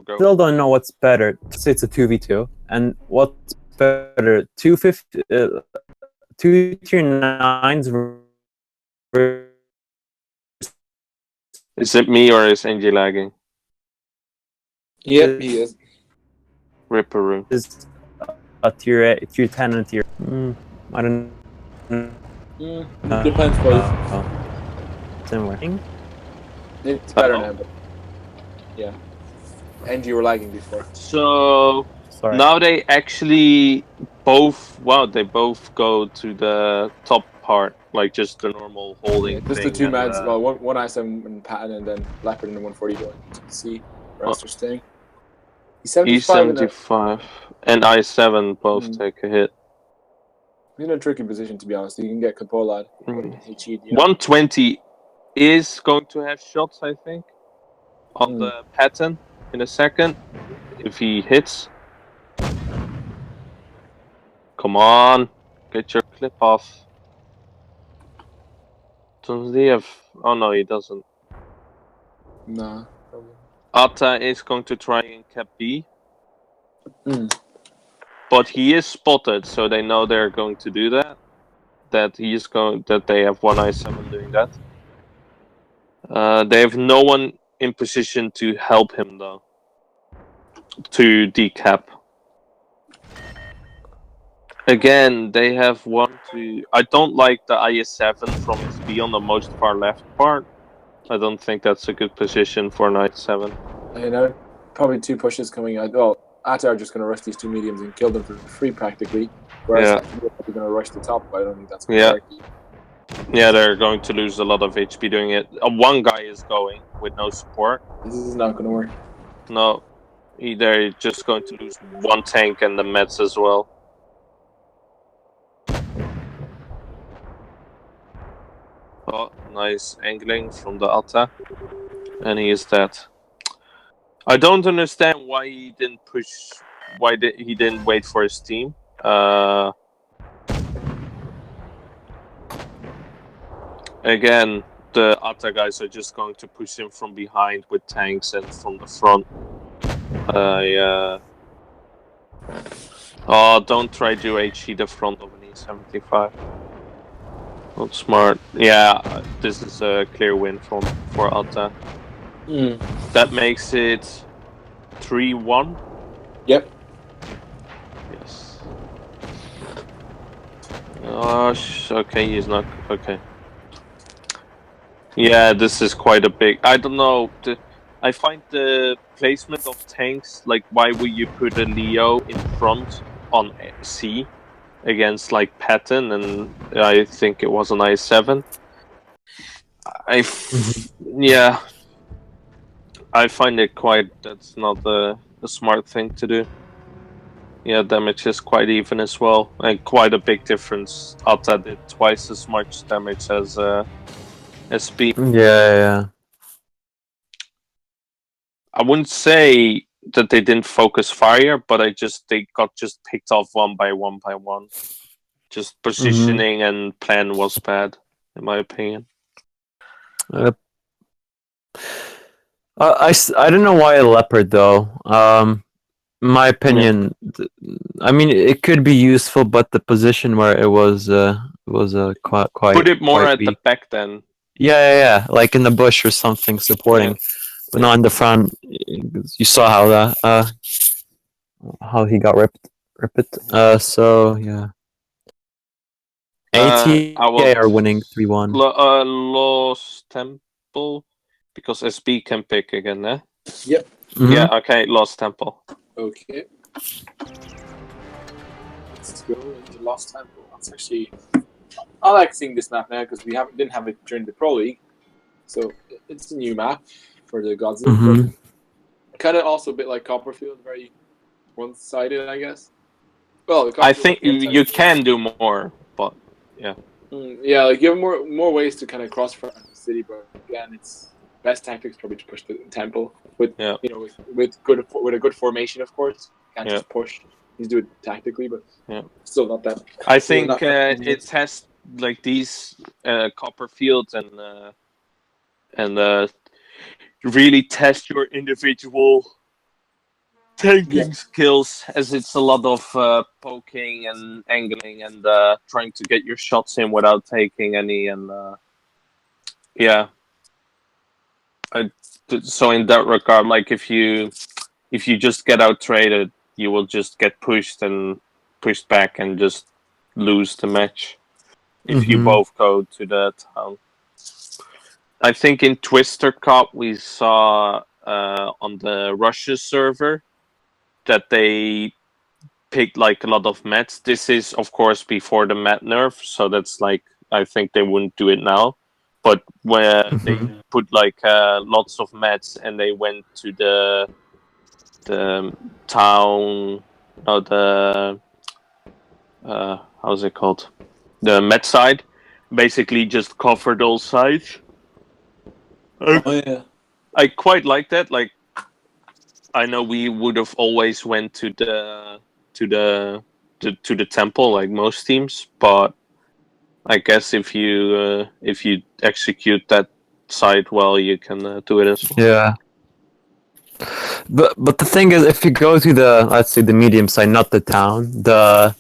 Go. Still don't know what's better. It's a 2v2. And what's better? 250, 2 tier 9s versus. Is it me or is Angie lagging? Yep, he is. Ripperoo. Is a tier 10 and tier. I don't know. Depends, boys. Similar. It's better now, but yeah. And you were lagging before. So Sorry. now they actually both. Wow, they both go to the top part, like just the normal holding Yeah, just thing. the two and, mads. Well, one I7 and Patton, and then Leopard and the 140 going to C. The rest are staying. E75 and E75 and I7 both take a hit. He's in a tricky position, to be honest. You can get Capolad or you can hit cheat. 120 is going to have shots, I think, on the Patton in a second if he hits. Come on, get your clip off. Does he have? Oh no, he doesn't. Nah. Atta is going to try and cap B. But he is spotted, so they know they're going to do that. That they have one I7 doing that. They have no one in position to help him though. To decap. Again, they have one to. I don't like the IS7 from SB on the most far left part. I don't think that's a good position for an I7. You know, probably two pushes coming out. Well, Atta are just going to rush these two mediums and kill them for free practically. Whereas they're probably going to rush the top, but I don't think that's going to work. Yeah, they're going to lose a lot of HP doing it. One guy is going with no support. This is not going to work. No, they're just going to lose one tank and the Mets as well. Oh, nice angling from the Alta. And he is dead. I don't understand why he didn't push. Why he didn't wait for his team. Again, the Atta guys are just going to push him from behind with tanks and from the front. Yeah. Oh, don't try to HE the front of an E75. Not smart. Yeah, this is a clear win for Atta. That makes it 3-1. Yep. Yes. Oh, okay, he's not. Okay. Yeah, this is quite a big. I don't know. I find the placement of tanks, like, why would you put a Leo in front on C against, like, Patton, and I think it was an I7? Yeah. I find it that's not a smart thing to do. Yeah, damage is quite even as well, and quite a big difference. Atta did twice as much damage as SP. Yeah. I wouldn't say that they didn't focus fire, but they got just picked off one by one by one. Just positioning and plan was bad, in my opinion. I don't know why a leopard though. My opinion, I mean, it could be useful, but the position where it was Put it more quite at the weak. back then. Yeah, like in the bush or something supporting, but not in the front. You saw how that how he got ripped. So yeah, I ATA will are winning 3-1. Lost Temple because SB can pick again, eh? Yep. Yeah, okay, Lost Temple. Okay. Let's go into Lost Temple. That's actually I like seeing this map now because we didn't have it during the Pro League, so it's a new map for the Gods League. But kind of also a bit like Copperfield, very one-sided, I guess. Well, I think you can do more, but yeah. Yeah, like you have more ways to kind of cross front the city, but again, it's best tactics probably to push the temple with with a good formation, of course. Can't just push. He's do it tactically, but still not that. I think it has like these Copperfield and really test your individual tanking skills, as it's a lot of poking and angling and trying to get your shots in without taking any. And so in that regard, like if you just get out traded, you will just get pushed and pushed back and just lose the match if you both go to the town. I think in Twister Cup we saw on the Russia server that they picked like a lot of mats. This is of course before the mat nerf, so that's like I think they wouldn't do it now. But when they put like lots of mats and they went to the town, or the how's it called? The mat side, basically just covered all sides. I quite like that. Like, I know we would have always went to the temple like most teams, but I guess if you execute that side well, you can do it as well. Yeah. But the thing is, if you go to the, let's say, the medium side, not the town, the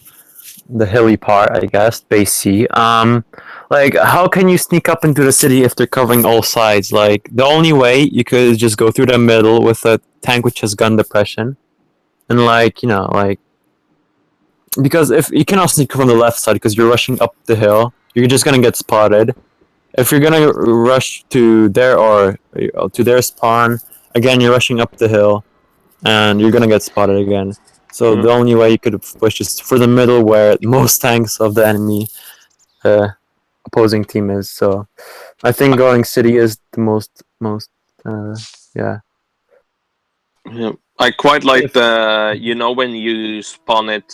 hilly part, I guess, base C. Like, how can you sneak up into the city if they're covering all sides? Like, the only way you could is just go through the middle with a tank which has gun depression, and like, because if you cannot sneak from the left side because you're rushing up the hill, you're just gonna get spotted. If you're gonna rush to their or to their spawn, again, you're rushing up the hill, and you're gonna get spotted again. So the only way you could push is for the middle, where most tanks of the enemy opposing team is. So I think going city is the most yeah. Yeah, I quite like the when you spawn at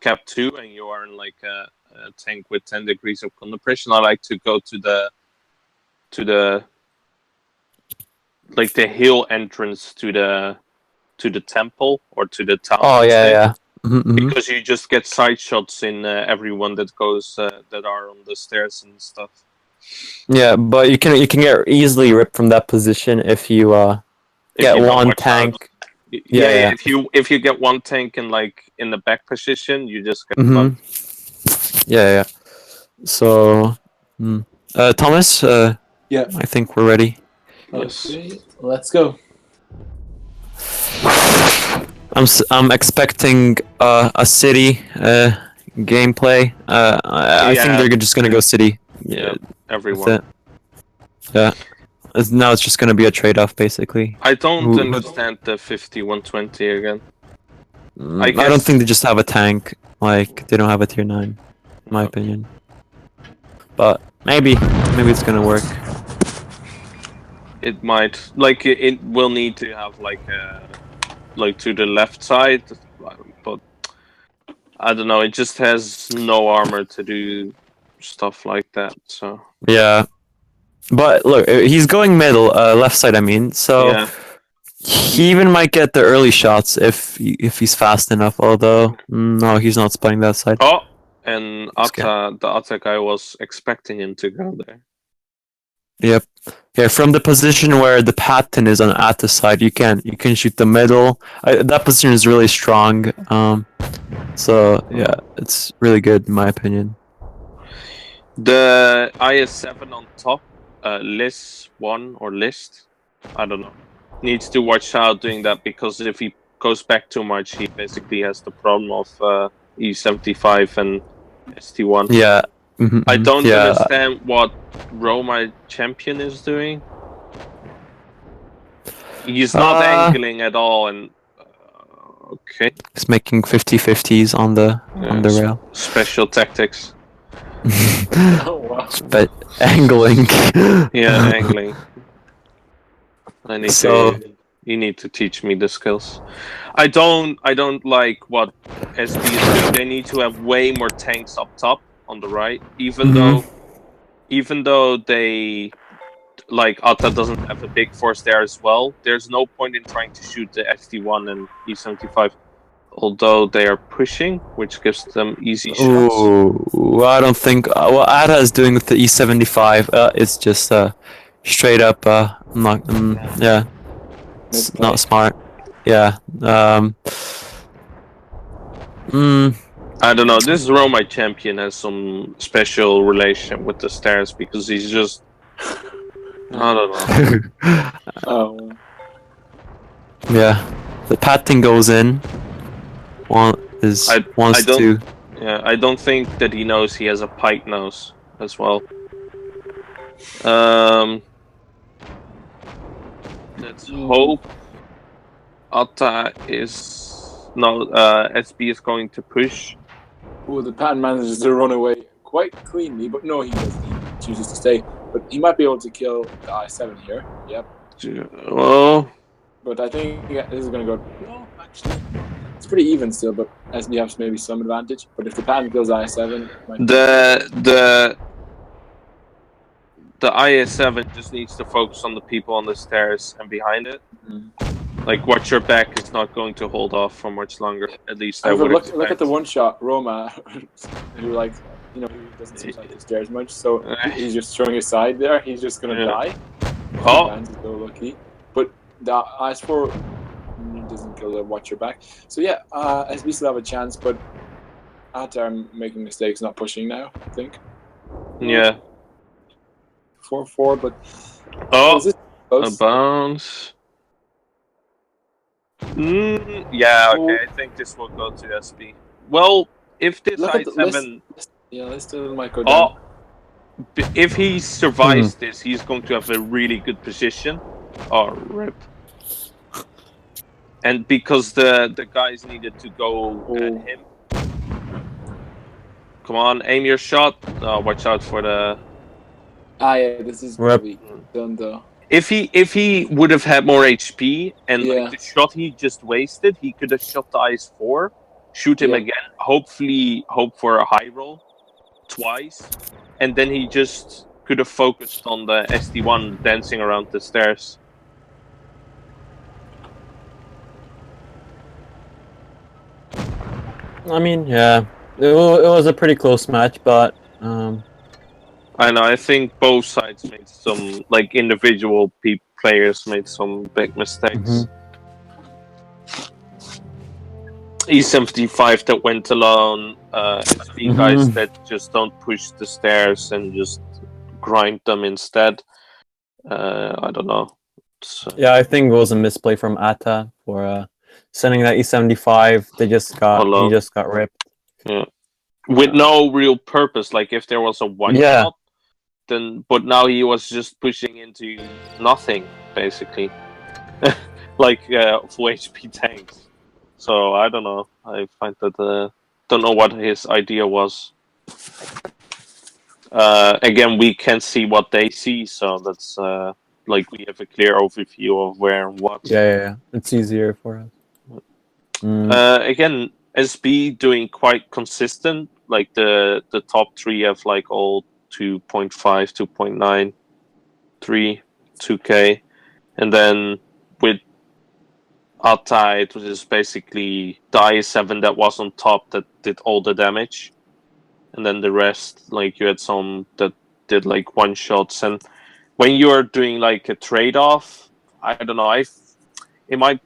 cap 2 and you are in like a tank with 10 degrees of gun depression. I like to go to the like the hill entrance to the temple or to the town. Oh yeah. Because you just get side shots in everyone that goes that are on the stairs and stuff. Yeah, but you can get easily ripped from that position if you get one tank. Yeah. If you get one tank in the back position, you just get fucked. Yeah. So, Thomas. Yeah. I think we're ready. Okay, let's go. I'm expecting a city gameplay. I think they're just gonna go city. Yeah, everyone. Yeah. Now it's just gonna be a trade-off, basically. I don't understand the 5120 again. I don't think they just have a tank. Like, they don't have a tier 9, in my opinion. But maybe it's gonna work. It might. Like, it will need to have like to the left side, but I don't know. It just has no armor to do stuff like that. So yeah, but look, he's going middle, left side. I mean, so he even might get the early shots if he's fast enough. Although no, he's not spotting that side. Oh, and the Atta guy was expecting him to go there. Yep. Yeah, from the position where the pattern is on at the side, you can shoot the middle. That position is really strong. So yeah, it's really good in my opinion. The IS7 on top, list one or list, I don't know, needs to watch out doing that, because if he goes back too much, he basically has the problem of E75 and ST1. Yeah. I don't Yeah. understand what Roma champion is doing. He's not angling at all, and okay. He's making 50-50s on the rail. Special tactics. Oh wow. But angling. Yeah, angling. So You need to teach me the skills. I don't like what SB is doing. They need to have way more tanks up top on the right, even though they like Atta doesn't have a big force there as well. There's no point in trying to shoot the ST1 and E75, although they are pushing, which gives them easy shots. ooh, I don't think what Ada is doing with the E75 it's just straight up not yeah, it's Misplay. not smart. Yeah. I don't know. This Roma champion has some special relation with the stairs, because he's just, I don't know. Oh. Yeah. The padding goes in. One is I wants don't. to. Yeah, I don't think that he knows he has a pike nose as well. Let's hope Atta is no. SB is going to push. Oh, the pattern manages to run away quite cleanly, but no, he doesn't. He chooses to stay. But he might be able to kill the I7 here. Yep. Well, But I think this is going to go. No, actually, it's pretty even still. But SB has maybe some advantage. But if the pattern kills I7, it might be. the IS7 just needs to focus on the people on the stairs and behind it. Like, watch your back is not going to hold off for much longer. At least I would expect. Look at the one shot Roma, who like who doesn't seem like the stairs much. So he's just showing his side there. He's just gonna die. Oh, Lands is so lucky. But the IS4 doesn't kill the watch your back. So yeah, SB still have a chance, but Atta are making mistakes, not pushing now. I think. yeah. 4-4, but Oh, is a bounce. Yeah, okay. I think this will go to SB. Well, if this look at the I7, list still might go down. if he survives this, he's going to have a really good position. Oh, rip. And because the guys needed to go at him. Come on, aim your shot. Watch out for the. Yeah, this is gonna be done though. If he would have had more HP and Yeah. like the shot he just wasted, he could have shot the IS4, shoot him again, hopefully hope for a high roll twice, and then he just could have focused on the SD1 dancing around the stairs. I mean, yeah, it was a pretty close match, but I know. I think both sides made some, like individual players made some big mistakes. E75 that went alone, SB guys that just don't push the stairs and just grind them instead. I don't know. Yeah, I think it was a misplay from Atta for sending that E75. He just got ripped. Yeah, with no real purpose. Like if there was a one shot, then but now he was just pushing into nothing basically, like full HP tanks. So I don't know. I find that don't know what his idea was. Again, we can't see what they see, so that's like we have a clear overview of where and what. Yeah. It's easier for us. Again, SB doing quite consistent. Like the top three have like all 2.5, 2.9, 3, 2K, and then with Atta, it was just basically the i7 that was on top that did all the damage, and then the rest, like you had some that did like one shots, and when you're doing like a trade-off, I don't know. In my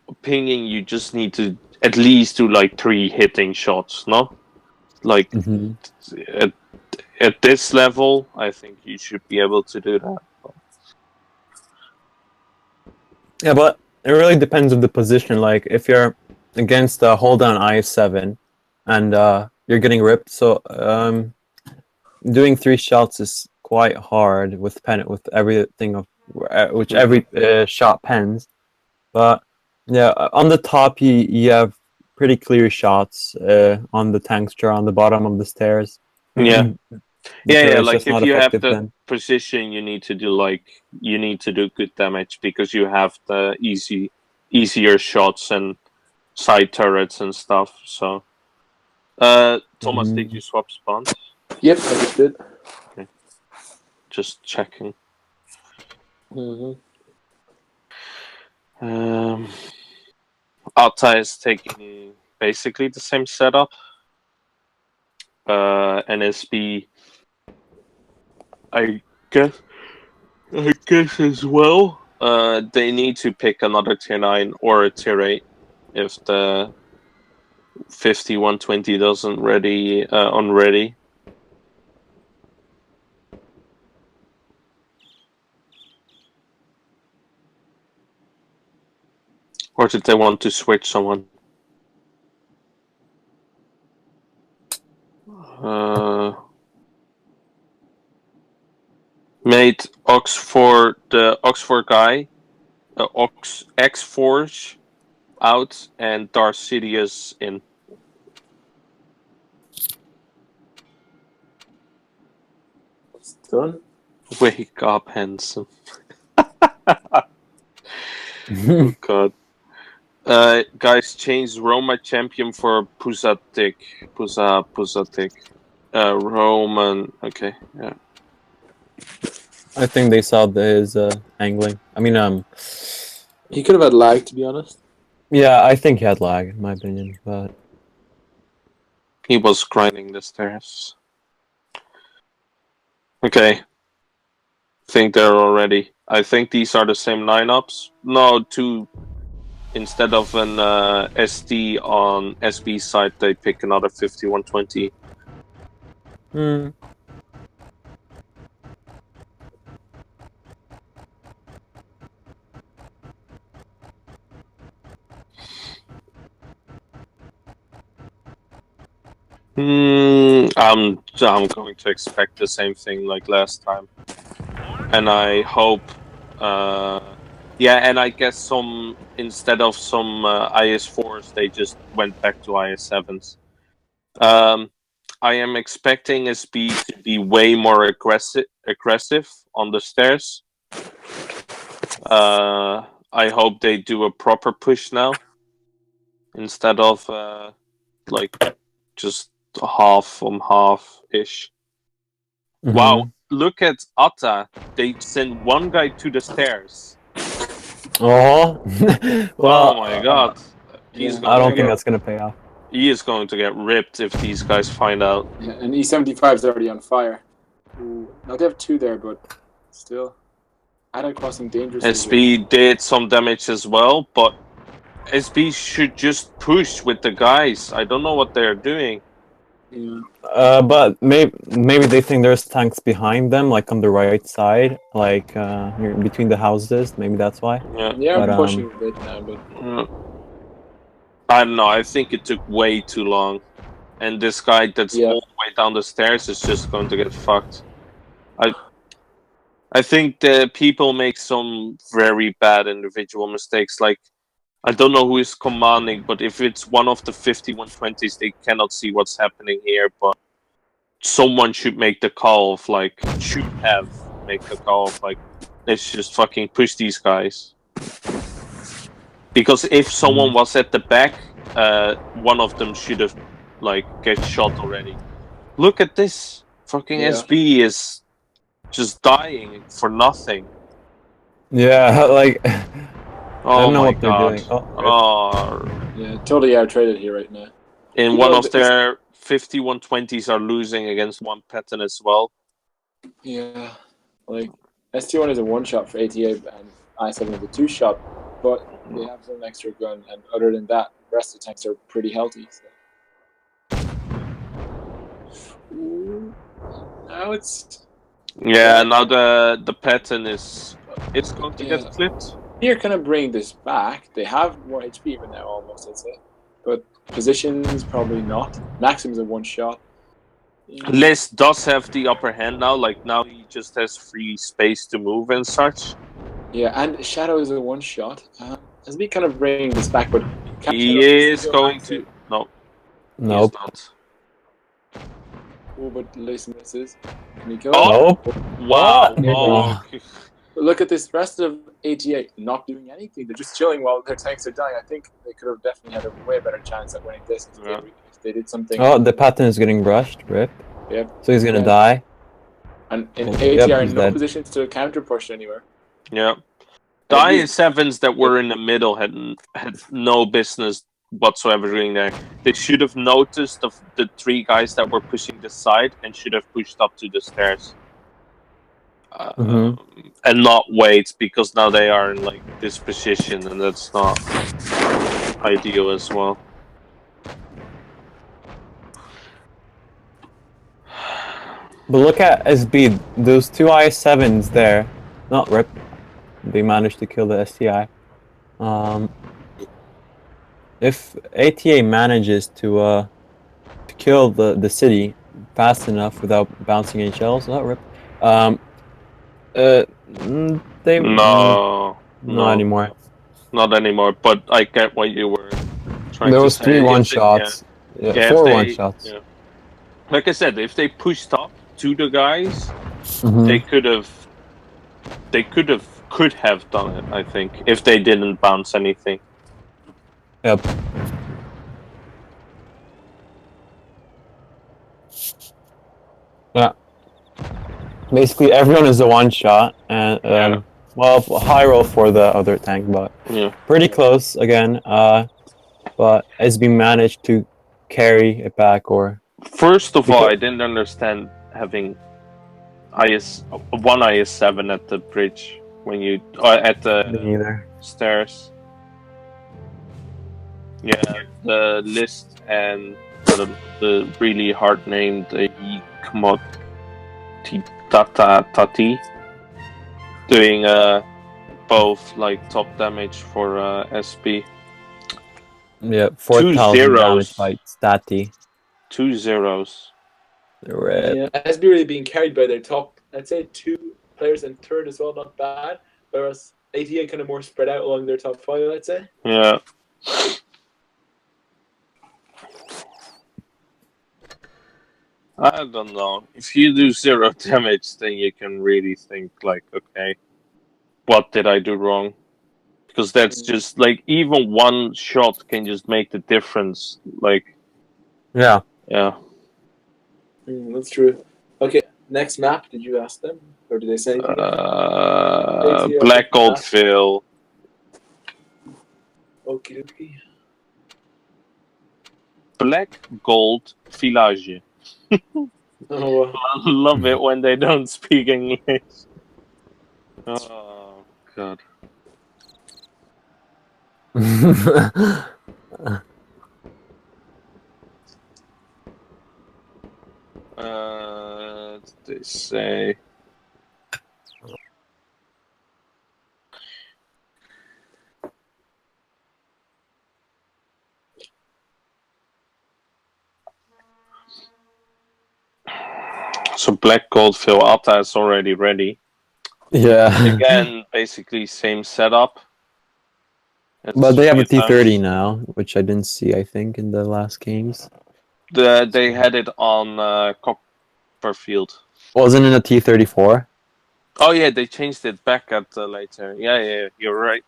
opinion, you just need to at least do like 3 hitting shots, no? Like at this level, I think you should be able to do that. Yeah, but it really depends on the position. Like if you're against a hold down IS7 and you're getting ripped, so doing 3 shots is quite hard with everything of which every shot pens. But yeah, on the top you have pretty clear shots on the tankster on the bottom of the stairs. Yeah. The Yeah, turret's like just if not you have effective the then. position, you need to do good damage because you have the easier shots and side turrets and stuff. So, Thomas, did you swap spawns? Yep, I just did. Okay. Just checking. Alta is taking basically the same setup. NSB, I guess as well. They need to pick another tier 9 or a tier 8 if the 5120 doesn't ready on ready. Or did they want to switch someone? Made Oxford the Oxford guy, X-Forge out and Darth Sidious in. It's done. Wake up, handsome. Oh god. Guys, change Roma champion for Pusatik. Pusatik. Roman. Okay, yeah. I think they saw his angling. I mean, He could have had lag, to be honest. yeah, I think he had lag in my opinion, but He was grinding the stairs. Okay. Think they're already. I think these are the same lineups. No, two. Instead of an ST on SB side, they pick another 5120. I'm going to expect the same thing like last time, and I hope. Yeah, and I guess some instead of some IS4s, they just went back to IS7s. I am expecting SB to be way more aggressive on the stairs. I hope they do a proper push now instead of like just half on half ish. Wow, look at Atta. They send one guy to the stairs. oh, well, oh my god. He's Yeah. going I don't to think get that's gonna pay off. he is going to get ripped if these guys find out. Yeah, and E75 is already on fire. Ooh. Now they have 2 there, but still. Adder crossing dangerously. SB did some damage as well, but SB should just push with the guys. I don't know what they're doing. Yeah. But maybe they think there's tanks behind them, like on the right side, like between the houses. Maybe that's why. Yeah, But I'm pushing a bit now, but I don't know. I think it took way too long, and this guy that's all the way down the stairs is just going to get fucked. I think the people make some very bad individual mistakes. Like I don't know who is commanding, but if it's one of the 5120s, they cannot see what's happening here. But someone should make the call of like make the call of like let's just fucking push these guys. Because if someone was at the back, one of them should have like get shot already. Look at this. Fucking SB is just dying for nothing. yeah, like I Oh don't know my what they're god. doing. Oh, yeah, totally out traded here right now. And one of their 5120s are losing against one pattern as well. Yeah, like ST1 is a one-shot for ATA, and I7 is a two-shot, but they have some extra gun, and other than that, the rest of the tanks are pretty healthy. So. Ooh. Now it's... Yeah, now the pattern is... It's going to get flipped. They're kind of bringing this back. They have more HP even now, almost, I'd say. But positions, probably not. Maximum is a one-shot. Liz does have the upper hand now. Like, now he just has free space to move and such. Yeah, and Shadow is a one-shot. As we kind of bring this back, but... He is going to... No. Nope. He's not. Oh, but Liz misses. Nico. Oh! Nope. Wow. Oh. Okay. Look at this rest of ATA not doing anything. They're just chilling while their tanks are dying. I think they could have definitely had a way better chance at winning this if they did something. Oh, the pattern is getting brushed. Rip. Yep. So he's gonna die. And in Oh, ATA yep, are he's in no dead. positions to counter push anywhere. Yeah. The IS-7s that were in the middle had no business whatsoever doing there. They should have noticed the three guys that were pushing the side and should have pushed up to the stairs. And not wait, because now they are in like this position, and that's not ideal as well. But look at SB, those two IS-7s there. Not rip. They managed to kill the STI. If ATA manages to kill the city fast enough without bouncing any shells, not rip. They No, not anymore. Not anymore. But I get what you were trying There to was say. 3 1-shots. Yeah, 4 1-shots. Yeah. Like I said, if they pushed up to the guys, they could have done it. I think if they didn't bounce anything. Yep. Yeah. Basically, everyone is a one-shot, and well, high roll for the other tank, but pretty close again. But SB managed to carry it back, or first of all, I didn't understand having one IS-7 at the bridge when you at the stairs. Yeah, the list and the really hard named Tati doing both like top damage for SP. Yeah, 4,000 damage by Stati. 2 zeros. Yeah, SB really being carried by their top, I'd say 2 players in third as well, not bad. Whereas ATA kind of more spread out along their top 5, I'd say. Yeah. I don't know. If you do 0 damage, then you can really think like, okay, what did I do wrong? Because that's just like even one shot can just make the difference. Like, yeah. That's true. Okay, next map. Did you ask them, or did they say anything? Black Gold Fill. Okay. Black Gold Village. Oh, I love it when they don't speak English. Oh god. They say. So Black Gold Fill Alta is already ready. Yeah. Again, basically same setup. But they have a T30 now, which I didn't see, I think, in the last games. They had it on Copperfield. Wasn't it a T34? Oh yeah, they changed it back at later. Yeah, you're right.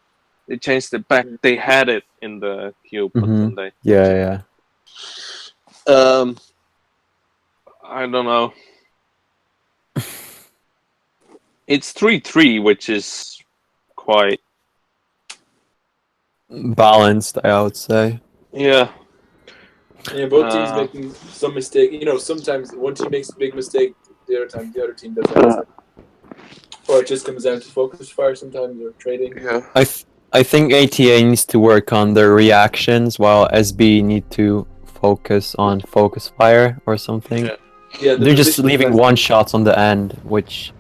They changed it back. They had it in the queue, but then they... Yeah. I don't know. It's 3-3, which is quite balanced, I would say. Yeah. Yeah, both teams making some mistake. You know, sometimes one team makes a big mistake, the other time the other team does it. Or it just comes down to focus fire sometimes, or trading. Yeah. I think ATA needs to work on their reactions, while SB need to focus on focus fire or something. Yeah. Yeah, They're just position leaving defense- one shots on the end, which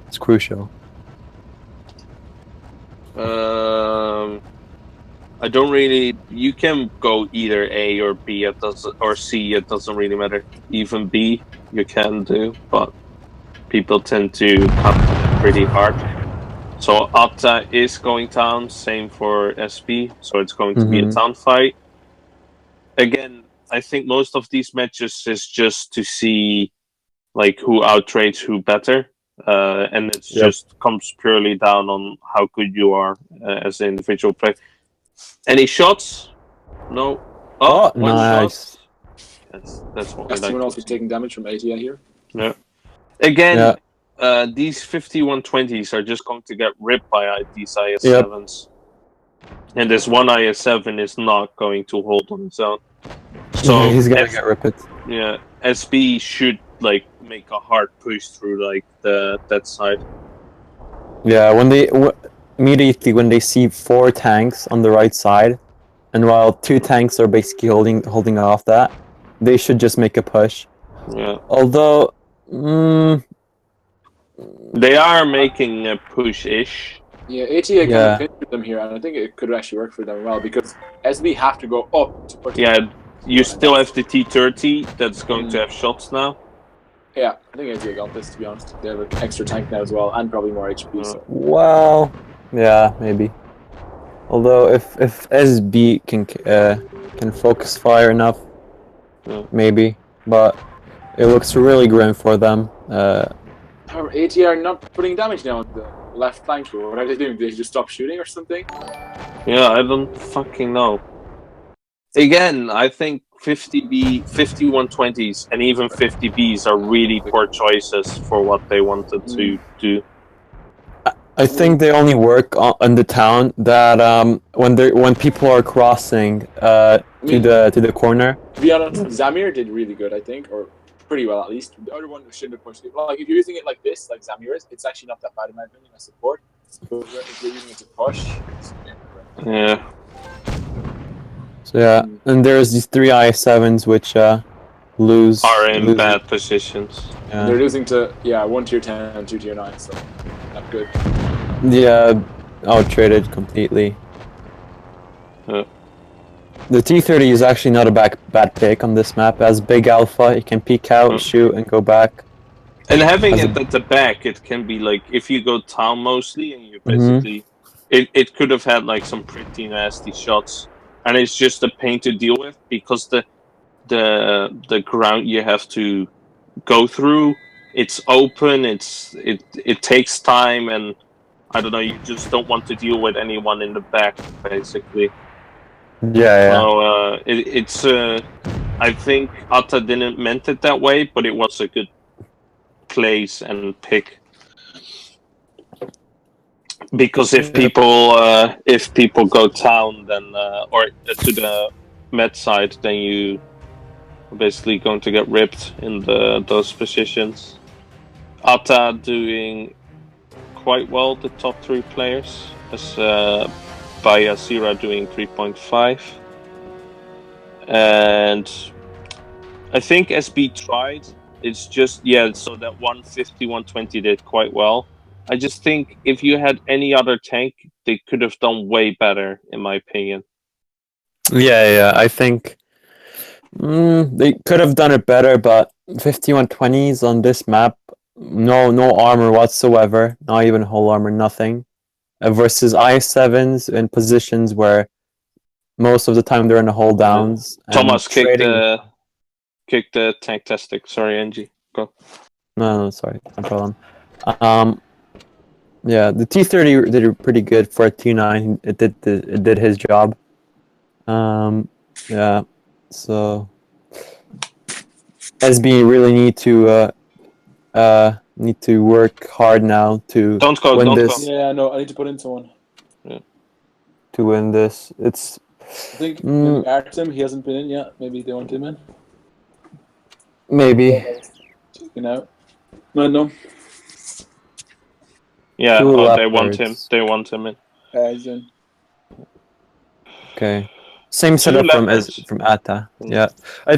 is crucial. I don't really. You can go either A or B. It doesn't, or C. It doesn't really matter. Even B, you can do, but people tend to cut pretty hard. So Atta is going down. Same for SB. So it's going to be a town fight. Again, I think most of these matches is just to see like who outtrades who better, and it's just comes purely down on how good you are as an individual player. Any shots? No. Oh, One nice. shot. Yes, that's what we That's like someone to else who's see. taking damage from ATA here. Yeah. Again, Yeah. these 5120s are just going to get ripped by these Yep. IS7s. And this one IS7 is not going to hold on its own. So Yeah, he's gonna get ripped. yeah, SB should like make a hard push through like that side. Yeah, when they immediately when they see 4 tanks on the right side, and while 2 tanks are basically holding off that, they should just make a push. Yeah. Although, They are making a push-ish. Yeah, ATA kind Yeah. of pinned them here, and I think it could actually work for them well because SB have to go up to put. Yeah, you and still that's- have the T30 that's going to have shots now. Yeah, I think ATA got this, to be honest. They have an extra tank now as well, and probably more HP. So. Well, yeah, maybe. Although if SB can focus fire enough, maybe. But it looks really grim for them. However, ATA are not putting damage now on the left flank. What are they doing? Did they just stop shooting or something? Yeah, I don't fucking know. Again, I think 50B, 5120s, and even 50Bs are really poor choices for what they wanted to do. I think they only work on the town that when people are crossing to the corner. To be honest, Zamir did really good, I think, or pretty well at least. The other one shouldn't have pushed it. Like if you're using it like this, like Zamir is, it's actually not that bad in my opinion as support. But if you're using it to push, it's Yeah. So yeah, and there's these 3 IS7s which lose. Are in bad positions. And they're losing to 1 tier 10 and 2 tier 9, so not good. Yeah, out traded completely. The T30 is actually not a bad pick on this map. As big alpha, it can peek out, shoot, and go back. And having it at the back, it can be like if you go town mostly, and you basically it could have had like some pretty nasty shots, and it's just a pain to deal with because the ground you have to go through, it's open, it takes time, and I don't know, you just don't want to deal with anyone in the back basically. Yeah. So it's I think Atta didn't meant it that way, but it was a good place and pick. Because if people go town, then or to the med side, then you are basically going to get ripped in those positions. Atta doing quite well, the top 3 players, as Bayasira doing 3.5, and I think SB tried. It's just so that 150, 120 did quite well. I just think if you had any other tank, they could have done way better, in my opinion. Yeah. I think they could have done it better, but 5120s on this map, no armor whatsoever, not even whole armor, nothing. Versus IS7s in positions where most of the time they're in the hold downs. Thomas kicked the tank tastic. Sorry, Angie. Go. No, sorry, no problem. Yeah, the T30 did pretty good for a T9. It did his job. Yeah, so SB really need to work hard now to win this. Yeah, no, I need to put in someone. Yeah. To win this, it's. I think maybe Artem, he hasn't been in yet. Maybe they want him in. Maybe. Checking out. No. Yeah, Two they want him. leopards. They want him in. As in, Okay. Same Two setup leopards. from Atta. Yeah. They-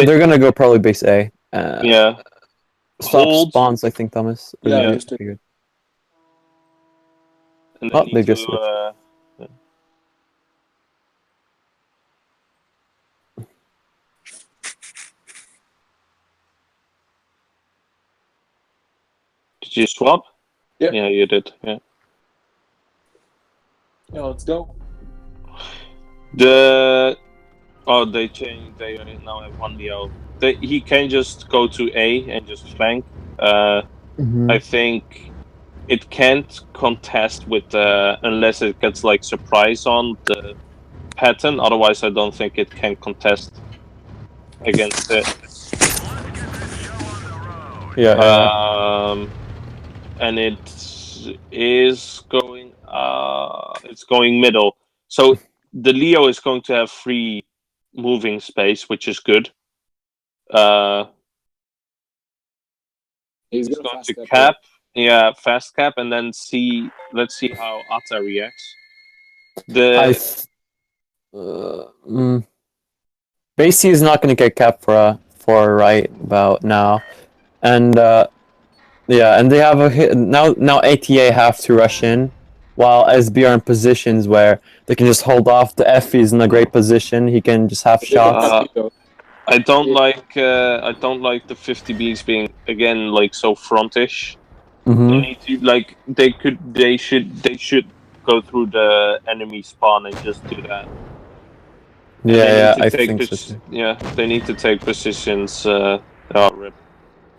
They're gonna go probably base A. Yeah. Stop Hold. spawns, I think, Thomas. Or yeah, Yeah. just okay, good. And they Oh, need they to. just switched. Did you swap? Yep. Yeah, you did. Yeah. yeah, let's go. They changed. They now have one Leo. He can just go to A and just flank. I think it can't contest with unless it gets like surprise on the pattern. Otherwise, I don't think it can contest against it. Yeah. And it is going. It's going middle. So the Leo is going to have free moving space, which is good. He's He's gonna going fast to cap. cap. Yeah, fast cap, and then see. Let's see how Atta reacts. Base C is not gonna get capped for right about now, and yeah, and they have a hit now. Now ATA have to rush in, while SB are in positions where they can just hold off. The FE is in a great position. He can just have They can shots. cap you, though. I don't Yeah. like. I don't like the 50Bs being again like so frontish. They Mm-hmm. need to like. They could. They should. They should go through the enemy spawn and just do that. And they need Yeah, to I take. think so too. Yeah, they need to take positions. Rip.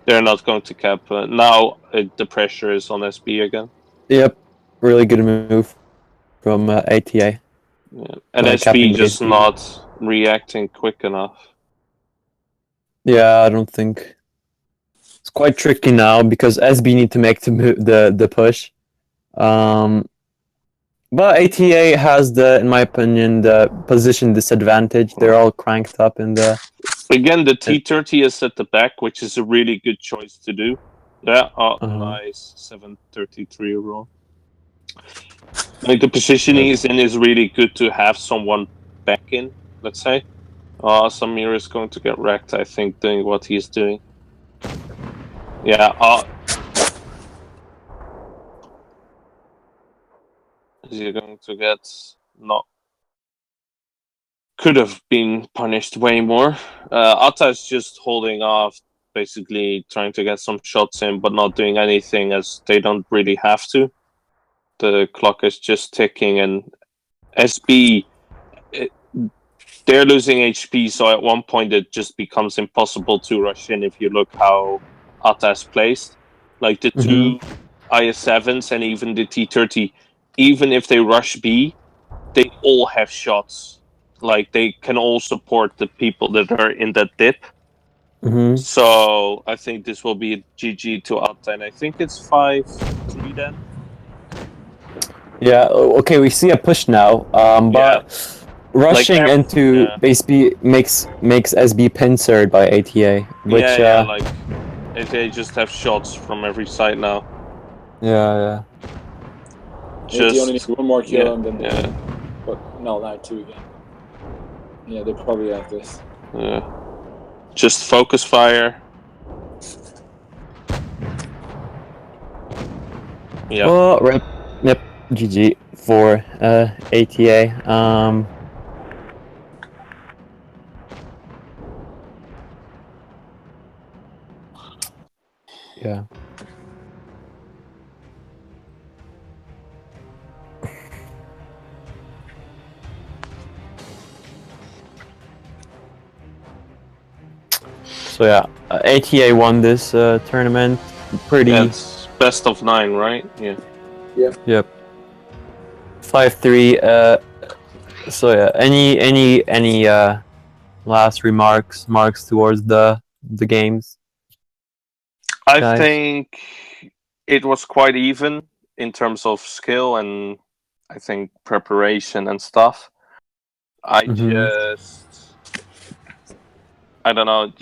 They're not going to cap. Now the pressure is on SB again. Yep, really good move from ATA. Yeah. And SB Capping base just B. not reacting quick enough. Yeah, I don't think it's quite tricky now because SB need to make the push. But ATA has in my opinion, the position disadvantage. They're all cranked up in the. Again, the T30 is at the back, which is a really good choice to do. Yeah, nice 733 roll. Like the position he's in is really good to have someone back in. Let's say, Samir is going to get wrecked. I think doing what he's doing. Yeah. Is he going to get not? Could have been punished way more. Atta is just holding off, basically trying to get some shots in, but not doing anything as they don't really have to. The clock is just ticking, and SB, they're losing HP, so at one point it just becomes impossible to rush in if you look how Atta is placed. Like the two IS7s and even the T30, even if they rush B, they all have shots. Like they can all support the people that are in that dip. So I think this will be a GG to Atta, and I think it's 5-3 then. Yeah. Okay, we see a push now. But rushing into base B makes SB pincered by ATA, which like they just have shots from every side now. yeah. They only need one more kill and then yeah. But no, not two again. Yeah, they probably have this. Yeah. Just focus fire. Yeah. Oh, rip. Yep. GG for ATA. Yeah. So yeah, ATA won this tournament. Pretty. It's best of 9, right? Yeah. Yep. 5-3. So yeah, any last remarks towards the games? I think it was quite even in terms of skill and I think preparation and stuff. I don't know,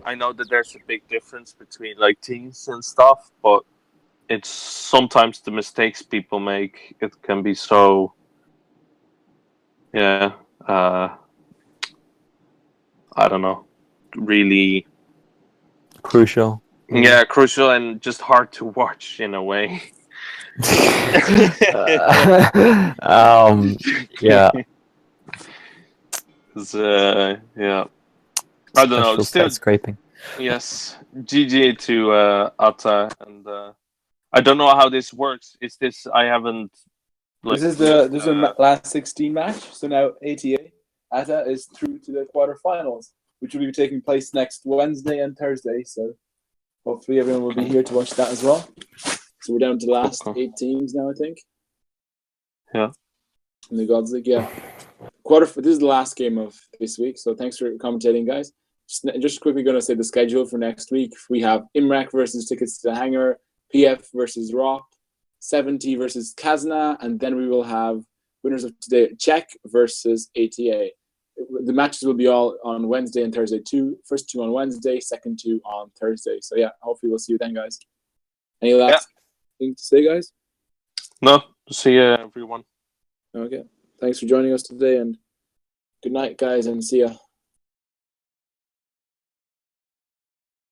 I know that there's a big difference between like teams and stuff, but it's sometimes the mistakes people make. It can be so, yeah. I don't know, really. Crucial. Yeah, crucial and just hard to watch in a way. Yeah. Yeah. I don't know. Special Still, stat scraping. yes. GG to Atta, and I don't know how this works. Is this? I haven't. Like, This is the last 16 match. So now ATA is through to the quarterfinals, which will be taking place next Wednesday and Thursday. So hopefully everyone will be here to watch that as well. So we're down to the last 8 teams now, I think. Yeah. In the Gods League, yeah. This is the last game of this week. So thanks for commentating, guys. Just quickly going to say the schedule for next week. We have Imrak versus Tickets to the Hangar, PF versus Rock, 70 versus Kazna, and then we will have winners of today, CZECH versus ATA. The matches will be all on Wednesday and Thursday too. First 2 on Wednesday, second 2 on Thursday. So yeah, hopefully we'll see you then, guys. Any last thing to say, guys? No. See you, everyone. Okay. Thanks for joining us today, and good night, guys, and see ya.